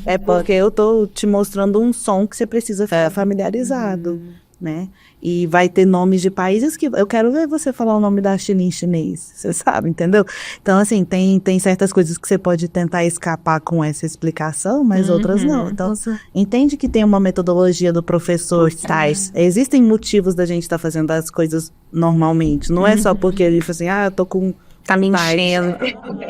S1: é porque eu tô te mostrando um som que você precisa ficar familiarizado, né? E vai ter nomes de países que... Eu quero ver você falar o nome da China em chinês, você sabe, entendeu? Então, assim, tem certas coisas que você pode tentar escapar com essa explicação, mas outras não. Então, entende que tem uma metodologia do professor Tais. Existem motivos da gente estar fazendo as coisas normalmente. Não é só porque ele fala assim, eu tô com...
S2: Tá me enchendo.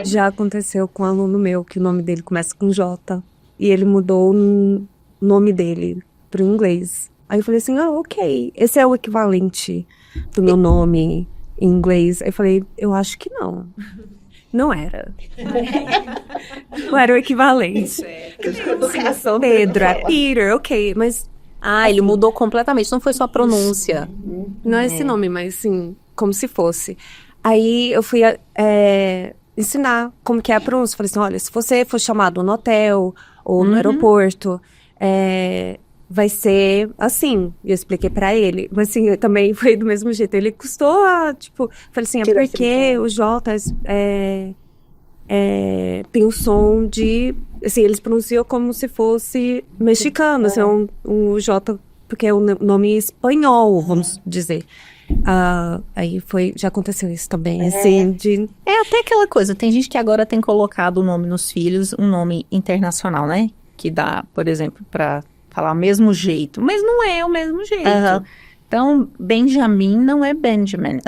S3: Já aconteceu com um aluno meu que o nome dele começa com J. E ele mudou o nome dele pro inglês. Aí eu falei assim, ok, esse é o equivalente do meu nome em inglês. Aí eu falei, eu acho que não. Não era. Não era o equivalente. Pedro, é Peter, ok, mas...
S2: ele mudou completamente, não foi só a pronúncia.
S3: Não é esse nome, mas assim, como se fosse. Aí eu fui ensinar como que é a pronúncia. Falei assim, olha, se você for chamado no hotel ou no aeroporto, vai ser assim. E eu expliquei pra ele. Mas assim, também foi do mesmo jeito. Ele custou falei assim, porque o J tem o som de... Assim, eles pronunciam como se fosse mexicano. Assim, o J, porque é o nome espanhol, vamos dizer. Aí já aconteceu isso também, assim,
S2: até aquela coisa, tem gente que agora tem colocado o nome nos filhos, um nome internacional, né? Que dá, por exemplo, pra falar o mesmo jeito, mas não é o mesmo jeito. Então, Benjamin não é Benjamin.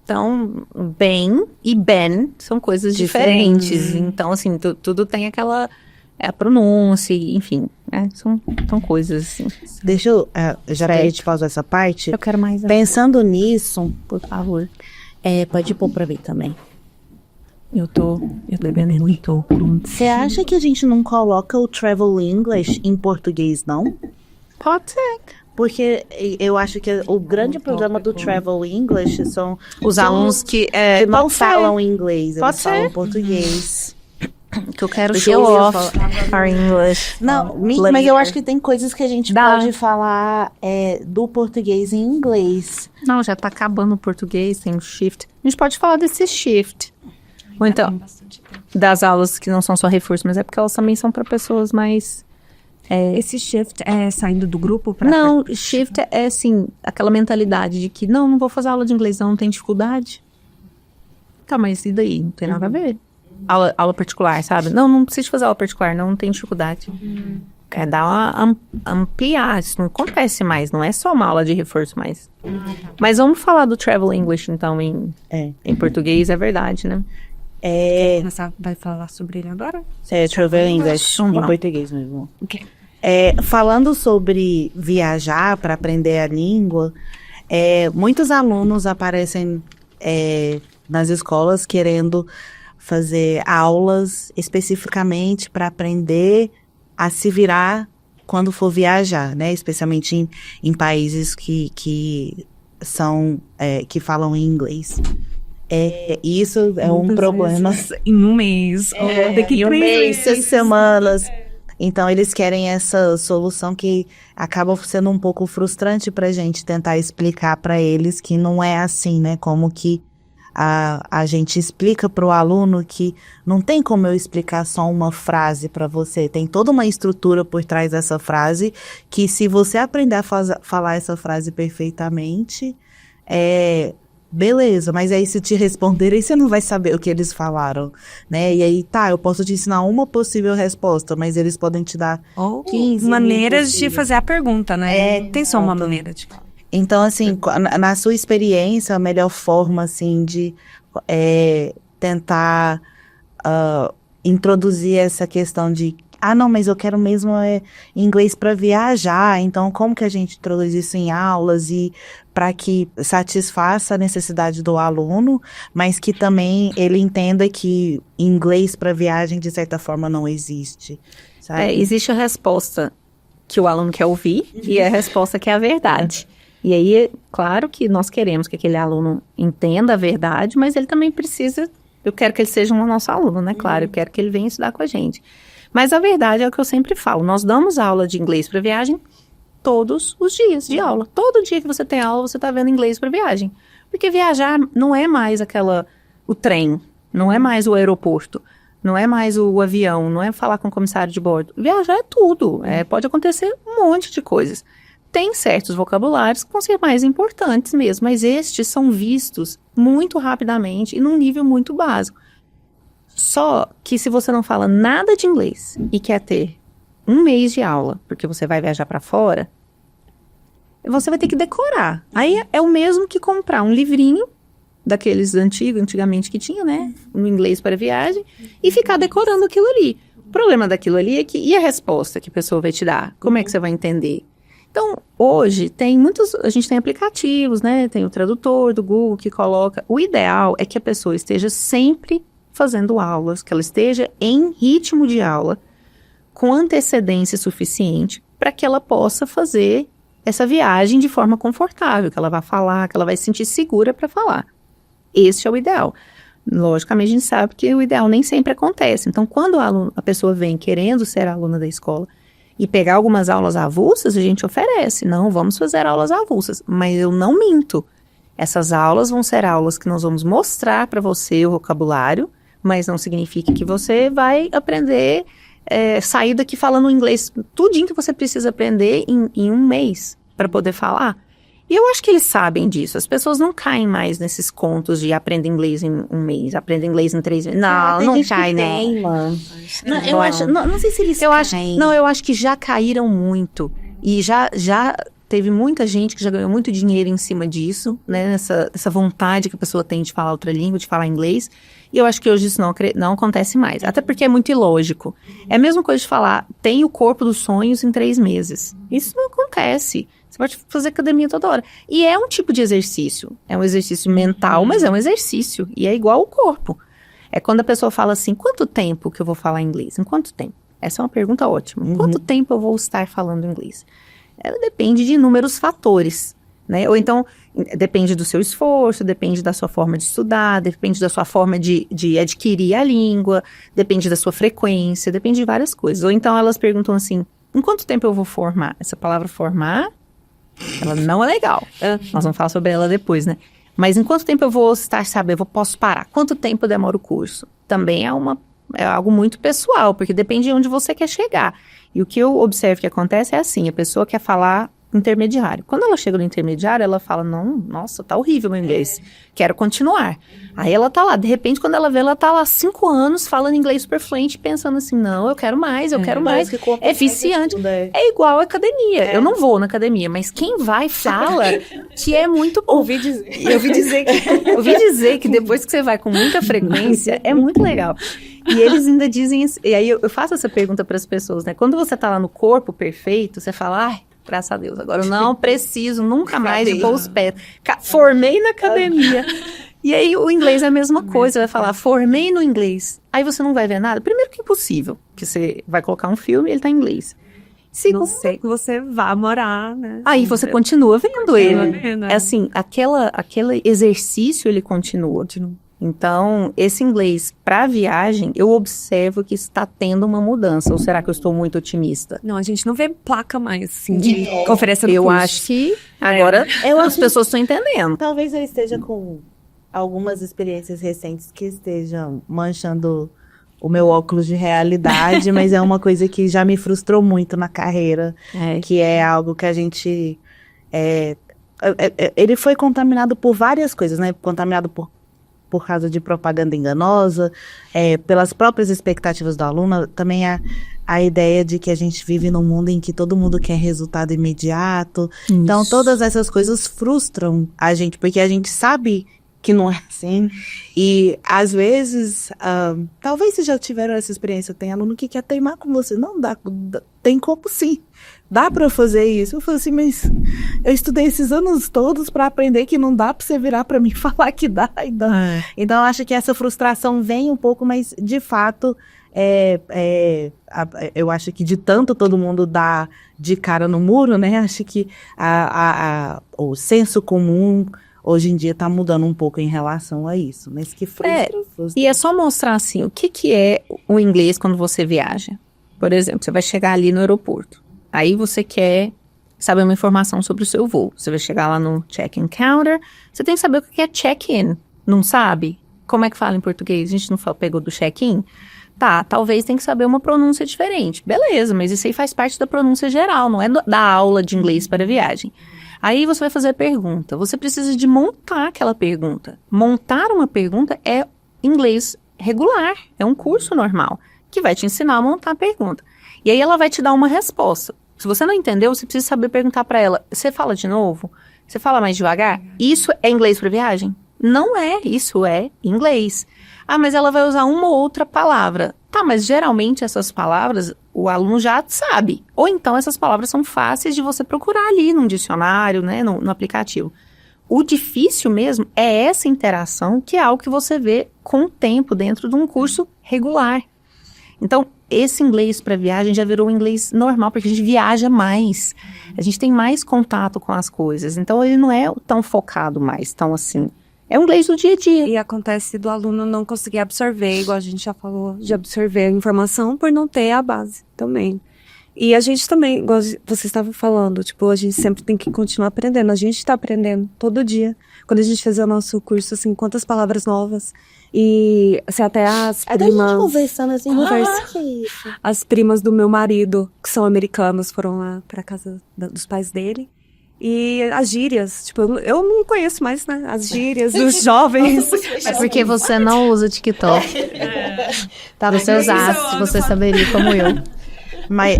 S2: Então, Ben e Ben são coisas diferentes. Então, assim, tudo tem aquela... a pronúncia, enfim, são coisas assim.
S1: Deixa eu, já que a gente pausou essa parte,
S2: eu quero mais.
S1: Pensando nisso,
S2: por favor.
S1: Pode pôr pra ver também.
S2: Eu bebendo muito.
S1: Você acha que a gente não coloca o Travel English em português, não?
S2: Pode ser.
S1: Porque eu acho que o grande problema do Travel English são
S2: os alunos que
S1: não falam inglês, eles falam português.
S2: Que eu quero show off our English.
S1: Não, mas eu acho que tem coisas que a gente pode falar do português em inglês.
S2: Não, já tá acabando o português, tem um shift. A gente pode falar desse shift. Ou então, das aulas que não são só reforço, mas é porque elas também são para pessoas mais...
S3: Esse shift é saindo do grupo?
S2: Não, shift é assim, aquela mentalidade de que não vou fazer aula de inglês, não tem dificuldade. Tá, mas e daí? Não tem nada a ver. Aula particular, sabe? Não precisa fazer aula particular, não tem dificuldade. Quer dar uma ampliar, isso não acontece mais, não é só uma aula de reforço mais. Mas vamos falar do Travel English, então, em português, é verdade, né?
S3: Vai falar sobre ele agora?
S1: Travel English, em português mesmo.
S3: Okay.
S1: Falando sobre viajar para aprender a língua, muitos alunos aparecem nas escolas querendo fazer aulas especificamente para aprender a se virar quando for viajar, né? Especialmente em países que falam inglês. Isso é um problema.
S3: Em um mês.
S1: Daqui 6 semanas. Então, eles querem essa solução que acaba sendo um pouco frustrante pra gente tentar explicar pra eles que não é assim, né? Como que a gente explica para o aluno que não tem como eu explicar só uma frase para você, tem toda uma estrutura por trás dessa frase, que se você aprender a falar essa frase perfeitamente, beleza, mas aí se te responderem, você não vai saber o que eles falaram, né? E aí, eu posso te ensinar uma possível resposta, mas eles podem te dar 15
S3: maneiras de fazer a pergunta, né? Tem só uma maneira de falar.
S1: Então, assim, na sua experiência, a melhor forma, assim, de tentar introduzir essa questão de não, mas eu quero mesmo inglês para viajar, então como que a gente introduz isso em aulas e para que satisfaça a necessidade do aluno, mas que também ele entenda que inglês para viagem, de certa forma, não existe, sabe?
S2: Existe a resposta que o aluno quer ouvir e a resposta que é a verdade. E aí, claro que nós queremos que aquele aluno entenda a verdade, mas ele também precisa, eu quero que ele seja um nosso aluno, né? Claro, eu quero que ele venha estudar com a gente. Mas a verdade é o que eu sempre falo, nós damos aula de inglês para viagem todos os dias de aula. Todo dia que você tem aula, você está vendo inglês para viagem. Porque viajar não é mais o trem, não é mais o aeroporto, não é mais o avião, não é falar com o comissário de bordo. Viajar é tudo, pode acontecer um monte de coisas. Tem certos vocabulários que vão ser mais importantes mesmo, mas estes são vistos muito rapidamente e num nível muito básico. Só que se você não fala nada de inglês e quer ter um mês de aula, porque você vai viajar para fora, você vai ter que decorar. Aí é o mesmo que comprar um livrinho, daqueles antigamente que tinha, né? No inglês para viagem, e ficar decorando aquilo ali. O problema daquilo ali é que, e a resposta que a pessoa vai te dar? Como é que você vai entender? Então, hoje, a gente tem aplicativos, né? Tem o tradutor do Google que coloca. O ideal é que a pessoa esteja sempre fazendo aulas, que ela esteja em ritmo de aula, com antecedência suficiente, para que ela possa fazer essa viagem de forma confortável, que ela vai falar, que ela vai se sentir segura para falar. Esse é o ideal. Logicamente, a gente sabe que o ideal nem sempre acontece. Então, quando a pessoa vem querendo ser aluna da escola, e pegar algumas aulas avulsas, a gente oferece. Não, vamos fazer aulas avulsas. Mas eu não minto. Essas aulas vão ser aulas que nós vamos mostrar para você o vocabulário, mas não significa que você vai aprender, sair daqui falando inglês, tudinho que você precisa aprender em um mês para poder falar. E eu acho que eles sabem disso. As pessoas não caem mais nesses contos de aprender inglês em um mês, aprender inglês em 3 meses. Não cai, né?
S1: Não sei se eles caem.
S2: Eu acho que já caíram muito. E já teve muita gente que já ganhou muito dinheiro em cima disso, né? Essa vontade que a pessoa tem de falar outra língua, de falar inglês. E eu acho que hoje isso não acontece mais. Até porque é muito ilógico. É a mesma coisa de falar, tem o corpo dos sonhos em 3 meses. Isso não acontece. Você pode fazer academia toda hora. E é um tipo de exercício. É um exercício mental, mas é um exercício. E é igual ao corpo. É quando a pessoa fala assim, quanto tempo que eu vou falar inglês? Em quanto tempo? Essa é uma pergunta ótima. Quanto tempo eu vou estar falando inglês? Ela depende de inúmeros fatores, né? Ou então, depende do seu esforço, depende da sua forma de estudar, depende da sua forma de adquirir a língua, depende da sua frequência, depende de várias coisas. Ou então elas perguntam assim, em quanto tempo eu vou formar? Essa palavra formar, ela não é legal. Nós vamos falar sobre ela depois, né? Mas em quanto tempo eu vou posso parar? Quanto tempo demora o curso? Também é algo muito pessoal, porque depende de onde você quer chegar. E o que eu observo que acontece é assim, a pessoa quer falar intermediário. Quando ela chega no intermediário, ela fala, não, nossa, tá horrível meu inglês, quero continuar. Aí ela tá lá, de repente, quando ela vê, ela tá lá 5 anos falando inglês super fluente, pensando assim, não, eu quero mais. É viciante. É igual a academia. Eu não vou na academia, mas quem vai fala que é muito bom.
S3: Ouvi
S2: dizer que depois que você vai com muita frequência, é muito legal. E eles ainda dizem, e aí eu faço essa pergunta para as pessoas, né? Quando você tá lá no corpo perfeito, você fala, ai, graças a Deus, agora eu não preciso nunca mais de pôr os pés. Formei na academia. E aí o inglês é a mesma coisa, vai falar, formei no inglês. Aí você não vai ver nada. Primeiro que é impossível, que você vai colocar um filme e ele tá em inglês.
S3: Segundo, não sei que você vá morar, né?
S2: Aí você continua vendo ele. É assim, aquele exercício ele continua. Então, esse inglês para viagem, eu observo que está tendo uma mudança. Ou será que eu estou muito otimista?
S3: Não, a gente não vê placa mais, assim, de oferecendo
S2: Eu
S3: curso.
S2: acho que agora as pessoas estão entendendo.
S1: Talvez eu esteja com algumas experiências recentes que estejam manchando o meu óculos de realidade, mas é uma coisa que já me frustrou muito na carreira, que é algo que a gente... ele foi contaminado por várias coisas, né? Contaminado por causa de propaganda enganosa, pelas próprias expectativas do aluno, também a ideia de que a gente vive num mundo em que todo mundo quer resultado imediato. Isso. Então, todas essas coisas frustram a gente, porque a gente sabe que não é assim. E, às vezes, talvez vocês já tiveram essa experiência, tem aluno que quer teimar com você. Não dá, tem como sim. Dá pra fazer isso. Eu falo assim, mas eu estudei esses anos todos pra aprender que não dá pra você virar pra mim e falar que dá. Então, eu acho que essa frustração vem um pouco, mas, de fato, eu acho que de tanto todo mundo dar de cara no muro, né? Acho que o senso comum hoje em dia está mudando um pouco em relação a isso, mas que frustra.
S2: E é só mostrar assim, o que é o inglês quando você viaja. Por exemplo, você vai chegar ali no aeroporto, aí você quer saber uma informação sobre o seu voo. Você vai chegar lá no check-in counter, você tem que saber o que é check-in, não sabe? Como é que fala em português? A gente não pegou do check-in? Tá, talvez tem que saber uma pronúncia diferente. Beleza, mas isso aí faz parte da pronúncia geral, não é da aula de inglês para viagem. Aí você vai fazer a pergunta. Você precisa de montar aquela pergunta. Montar uma pergunta é inglês regular. É um curso normal que vai te ensinar a montar a pergunta. E aí ela vai te dar uma resposta. Se você não entendeu, você precisa saber perguntar para ela. Você fala de novo? Você fala mais devagar? Isso é inglês para viagem? Não é. Isso é inglês. Ah, mas ela vai usar uma ou outra palavra. Tá, mas geralmente essas palavras o aluno já sabe. Ou então essas palavras são fáceis de você procurar ali num dicionário, né, no aplicativo. O difícil mesmo é essa interação, que é algo que você vê com o tempo dentro de um curso regular. Então, esse inglês para viagem já virou um inglês normal, porque a gente viaja mais. A gente tem mais contato com as coisas. Então, ele não é tão focado mais, tão assim... É o inglês do dia a dia.
S3: E acontece do aluno não conseguir absorver, igual a gente já falou, de absorver a informação por não ter a base também. E a gente também, igual você estava falando, tipo, a gente sempre tem que continuar aprendendo. A gente está aprendendo todo dia. Quando a gente fazia o nosso curso, assim, quantas palavras novas. E assim, até as primas...
S1: gente conversando assim,
S3: as primas do meu marido, que são americanos, foram lá para casa dos pais dele. E as gírias, tipo, eu não conheço mais, né? As gírias dos jovens.
S2: É porque você não usa TikTok. Tá nos seus astros, você saberia como eu.
S1: Mas,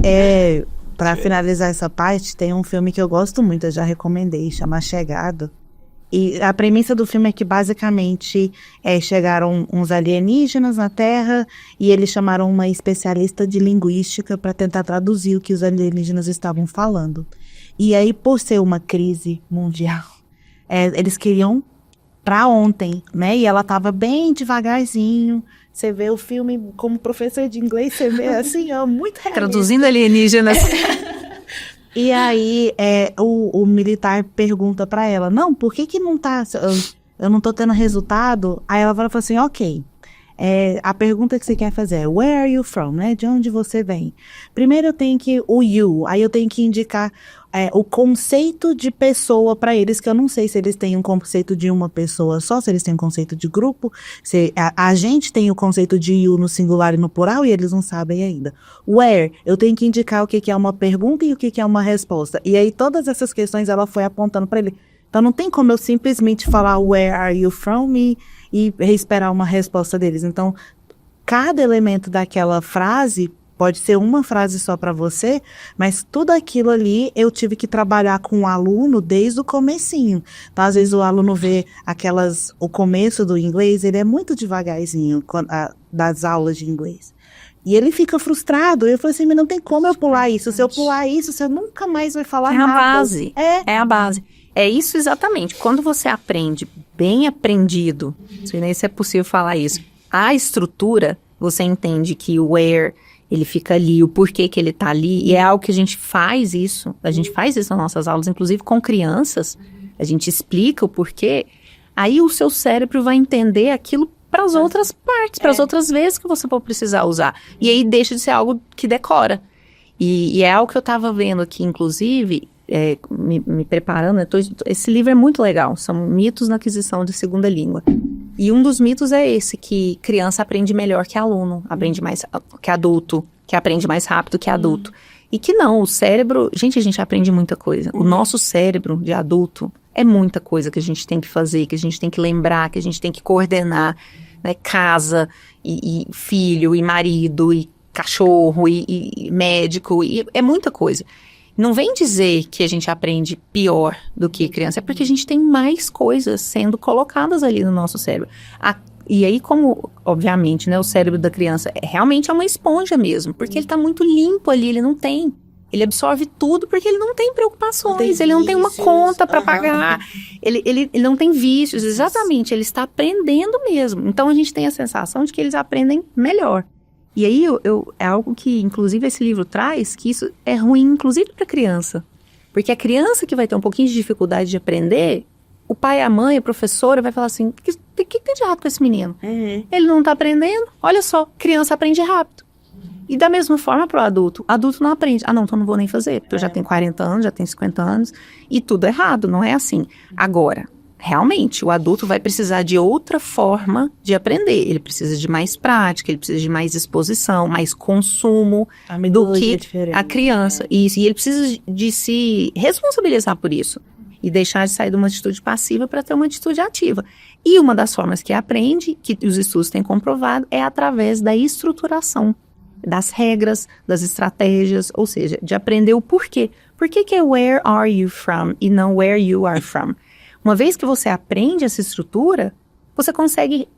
S1: pra finalizar essa parte, tem um filme que eu gosto muito, eu já recomendei, chama Chegado. E a premissa do filme é que, basicamente, chegaram uns alienígenas na Terra e eles chamaram uma especialista de linguística para tentar traduzir o que os alienígenas estavam falando. E aí, por ser uma crise mundial, eles queriam pra ontem, né? E ela tava bem devagarzinho. Você vê o filme como professor de inglês, você vê assim, muito realista.
S2: Traduzindo alienígenas.
S1: E aí, o militar pergunta pra ela, não, por que não tá... Eu não tô tendo resultado? Aí ela fala assim, ok. A pergunta que você quer fazer é where are you from, né? De onde você vem? Primeiro eu tenho que o you, aí eu tenho que indicar o conceito de pessoa para eles, que eu não sei se eles têm um conceito de uma pessoa só, se eles têm um conceito de grupo, se a gente tem o conceito de you no singular e no plural e eles não sabem ainda. Where, eu tenho que indicar o que é uma pergunta e o que é uma resposta. E aí todas essas questões ela foi apontando para ele. Então não tem como eu simplesmente falar where are you from e esperar uma resposta deles. Então, cada elemento daquela frase pode ser uma frase só para você, mas tudo aquilo ali eu tive que trabalhar com o aluno desde o comecinho. Então, às vezes o aluno vê o começo do inglês, ele é muito devagarzinho das aulas de inglês. E ele fica frustrado. Eu falei assim, mas não tem como eu pular isso. Se eu pular isso, você nunca mais vai falar nada.
S2: É a base. É a base. É isso exatamente. Quando você aprende bem aprendido, não sei nem se é possível falar isso, a estrutura, você entende que o where, ele fica ali, o porquê que ele tá ali, e é algo que a gente faz isso nas nossas aulas, inclusive com crianças, a gente explica o porquê, aí o seu cérebro vai entender aquilo para as outras partes, para as outras vezes que você for precisar usar, e aí deixa de ser algo que decora. E é algo que eu estava vendo aqui, inclusive, me preparando, né, esse livro é muito legal, são mitos na aquisição de segunda língua. E um dos mitos é esse, que criança aprende melhor que aluno, aprende mais que adulto, que aprende mais rápido que adulto. E que não, o cérebro, a gente aprende muita coisa. O nosso cérebro de adulto é muita coisa que a gente tem que fazer, que a gente tem que lembrar, que a gente tem que coordenar, né, casa, e filho, e marido, e cachorro, e médico, e é muita coisa. Não vem dizer que a gente aprende pior do que criança, é porque a gente tem mais coisas sendo colocadas ali no nosso cérebro. E aí, como, obviamente, né, o cérebro da criança realmente é uma esponja mesmo, porque ele tá muito limpo ali, ele absorve tudo porque ele não tem preocupações, ele não tem uma conta para pagar, ele não tem vícios, exatamente, ele está aprendendo mesmo. Então, a gente tem a sensação de que eles aprendem melhor. E aí, é algo que, inclusive, esse livro traz, que isso é ruim, inclusive, para a criança. Porque a criança que vai ter um pouquinho de dificuldade de aprender, o pai, a mãe, a professora vai falar assim, o que tem de errado com esse menino? Ele não está aprendendo? Olha só, criança aprende rápido. E da mesma forma para o adulto não aprende. Ah, não, então não vou nem fazer, porque eu já tenho 40 anos, já tenho 50 anos, e tudo errado, não é assim. Agora, realmente, o adulto vai precisar de outra forma de aprender. Ele precisa de mais prática, ele precisa de mais exposição, mais consumo do que a criança. E ele precisa de se responsabilizar por isso. E deixar de sair de uma atitude passiva para ter uma atitude ativa. E uma das formas que aprende, que os estudos têm comprovado, é através da estruturação, das regras, das estratégias, ou seja, de aprender o porquê. Por que é where are you from e não where you are from? Uma vez que você aprende essa estrutura, você consegue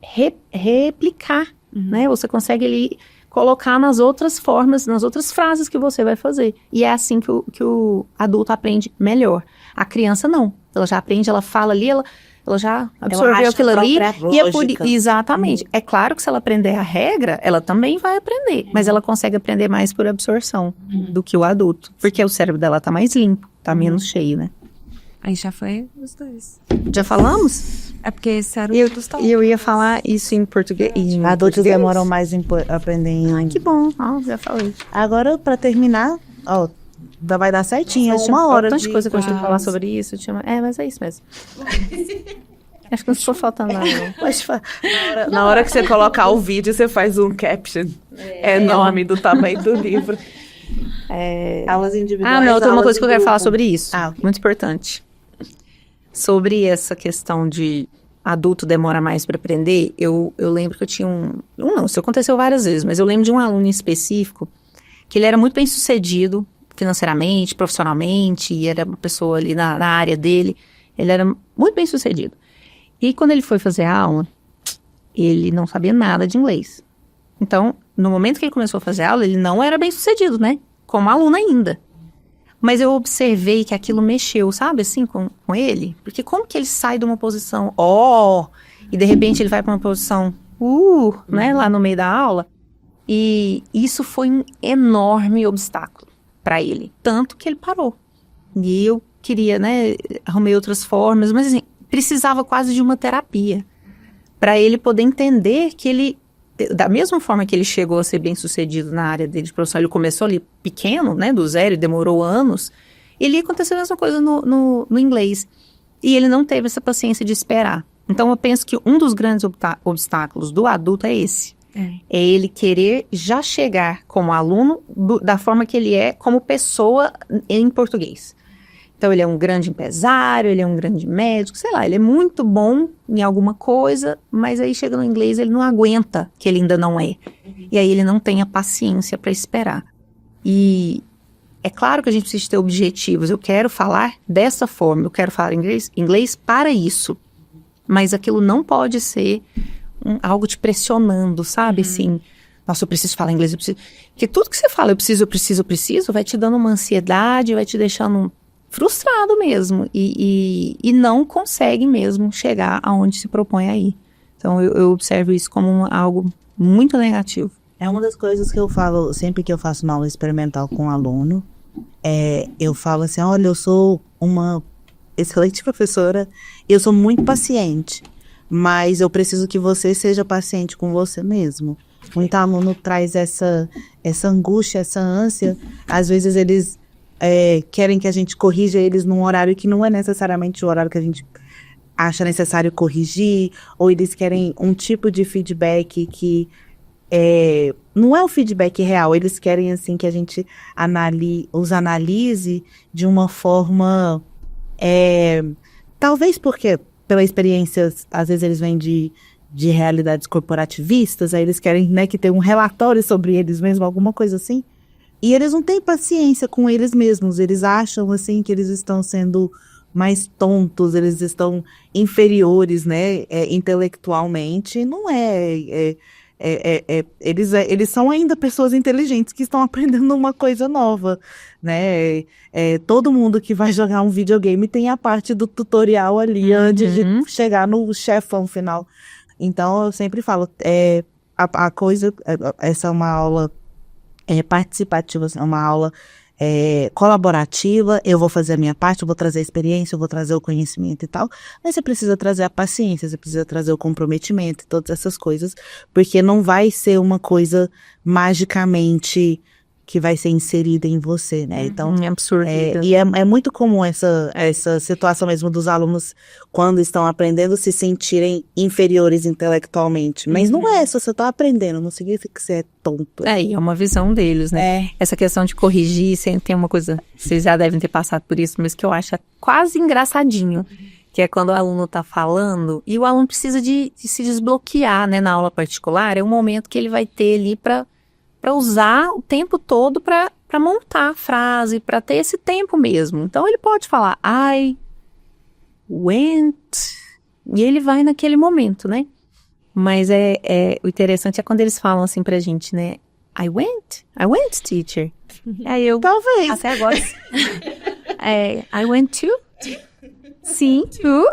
S2: replicar, né? Você consegue ali colocar nas outras formas, nas outras frases que você vai fazer. E é assim que o adulto aprende melhor. A criança não. Ela já aprende, ela fala ali, ela já absorveu aquilo ali. E é por, exatamente. É claro que se ela aprender a regra, ela também vai aprender. Mas ela consegue aprender mais por absorção do que o adulto. Porque o cérebro dela tá mais limpo, tá menos cheio, né?
S3: Aí já foi os dois.
S2: Já falamos?
S3: É porque esse era o dos
S2: E eu ia falar isso em português.
S1: Adultos demoram mais em aprender em...
S2: Ai, que bom. Já falei.
S1: Agora, pra terminar, vai dar certinho. Nossa, uma hora
S2: tanta coisa que eu tinha que falar sobre isso. Mas é isso mesmo. Acho que não ficou faltando nada.
S4: Na hora que você colocar o vídeo, você faz um caption enorme do tamanho do livro.
S1: Aulas individuais.
S2: Não, tem uma coisa que eu quero falar sobre isso.
S1: Okay.
S2: Muito importante. Sobre essa questão de adulto demora mais para aprender, eu lembro que eu tinha isso aconteceu várias vezes, mas eu lembro de um aluno em específico que ele era muito bem sucedido financeiramente, profissionalmente, e era uma pessoa ali na área dele, ele era muito bem sucedido. E quando ele foi fazer a aula, ele não sabia nada de inglês. Então, no momento que ele começou a fazer a aula, ele não era bem sucedido, né? Como aluno ainda. Mas eu observei que aquilo mexeu, sabe, assim, com ele. Porque como que ele sai de uma posição, e de repente ele vai para uma posição, né, lá no meio da aula. E isso foi um enorme obstáculo para ele. Tanto que ele parou. E eu queria, né, arrumei outras formas, mas assim, precisava quase de uma terapia. Para ele poder entender que ele, da mesma forma que ele chegou a ser bem sucedido na área dele de profissão, ele começou ali pequeno, né, do zero, e demorou anos, ele aconteceu a mesma coisa no inglês. E ele não teve essa paciência de esperar. Então eu penso que um dos grandes obstáculos do adulto é esse. É ele querer já chegar como aluno da forma que ele é como pessoa em português. Então ele é um grande empresário, ele é um grande médico, sei lá, ele é muito bom em alguma coisa, mas aí chega no inglês ele não aguenta que ele ainda não é. E aí ele não tem a paciência para esperar. E é claro que a gente precisa ter objetivos. Eu quero falar dessa forma, eu quero falar inglês para isso. Mas aquilo não pode ser algo te pressionando, sabe? Assim, nossa, eu preciso falar inglês, eu preciso... Porque tudo que você fala, eu preciso, vai te dando uma ansiedade, vai te deixando frustrado mesmo. E não consegue mesmo chegar aonde se propõe a ir. Então, eu observo isso como algo muito negativo.
S1: É uma das coisas que eu falo, sempre que eu faço uma aula experimental com um aluno, eu falo assim, olha, eu sou uma excelente professora, eu sou muito paciente, mas eu preciso que você seja paciente com você mesmo. Muito aluno traz essa angústia, essa ânsia, às vezes eles querem que a gente corrija eles num horário que não é necessariamente o horário que a gente acha necessário corrigir, ou eles querem um tipo de feedback que não é o feedback real, eles querem assim que a gente os analise de uma forma, talvez porque pela experiência, às vezes eles vêm de realidades corporativistas, aí eles querem, né, que tenha um relatório sobre eles mesmos, alguma coisa assim, e eles não têm paciência com eles mesmos, eles acham assim que eles estão sendo mais tontos, eles estão inferiores, né, intelectualmente. Não eles são ainda pessoas inteligentes que estão aprendendo uma coisa nova, né? Todo mundo que vai jogar um videogame tem a parte do tutorial ali antes de chegar no chefão final. Então, eu sempre falo, a coisa, essa é uma aula participativa, é uma aula colaborativa, eu vou fazer a minha parte, eu vou trazer a experiência, eu vou trazer o conhecimento e tal, mas você precisa trazer a paciência, você precisa trazer o comprometimento, todas essas coisas, porque não vai ser uma coisa magicamente que vai ser inserida em você, né? Então,
S2: é absurdo.
S1: E é muito comum essa situação mesmo dos alunos, quando estão aprendendo, se sentirem inferiores intelectualmente. Mas não é, se você está aprendendo, não significa que você é tonto.
S2: E é uma visão deles, né? Essa questão de corrigir, sempre tem uma coisa, vocês já devem ter passado por isso, mas que eu acho quase engraçadinho, que é quando o aluno está falando e o aluno precisa de se desbloquear, né? Na aula particular, é um momento que ele vai ter ali para usar o tempo todo para montar a frase, para ter esse tempo mesmo. Então, ele pode falar, I went, e ele vai naquele momento, né? Mas o interessante é quando eles falam assim pra gente, né? I went, teacher. Aí eu,
S1: talvez.
S2: Até agora. I went to? Sim, to.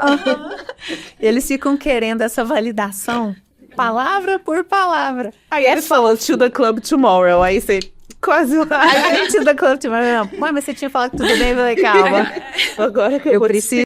S2: Eles ficam querendo essa validação. Palavra por palavra.
S4: Aí eles falam to the club tomorrow. Aí você quase lá.
S2: Aí to the club tomorrow. Mãe, mas você tinha falado que tudo bem? Eu falei, calma.
S4: Agora que
S2: eu preciso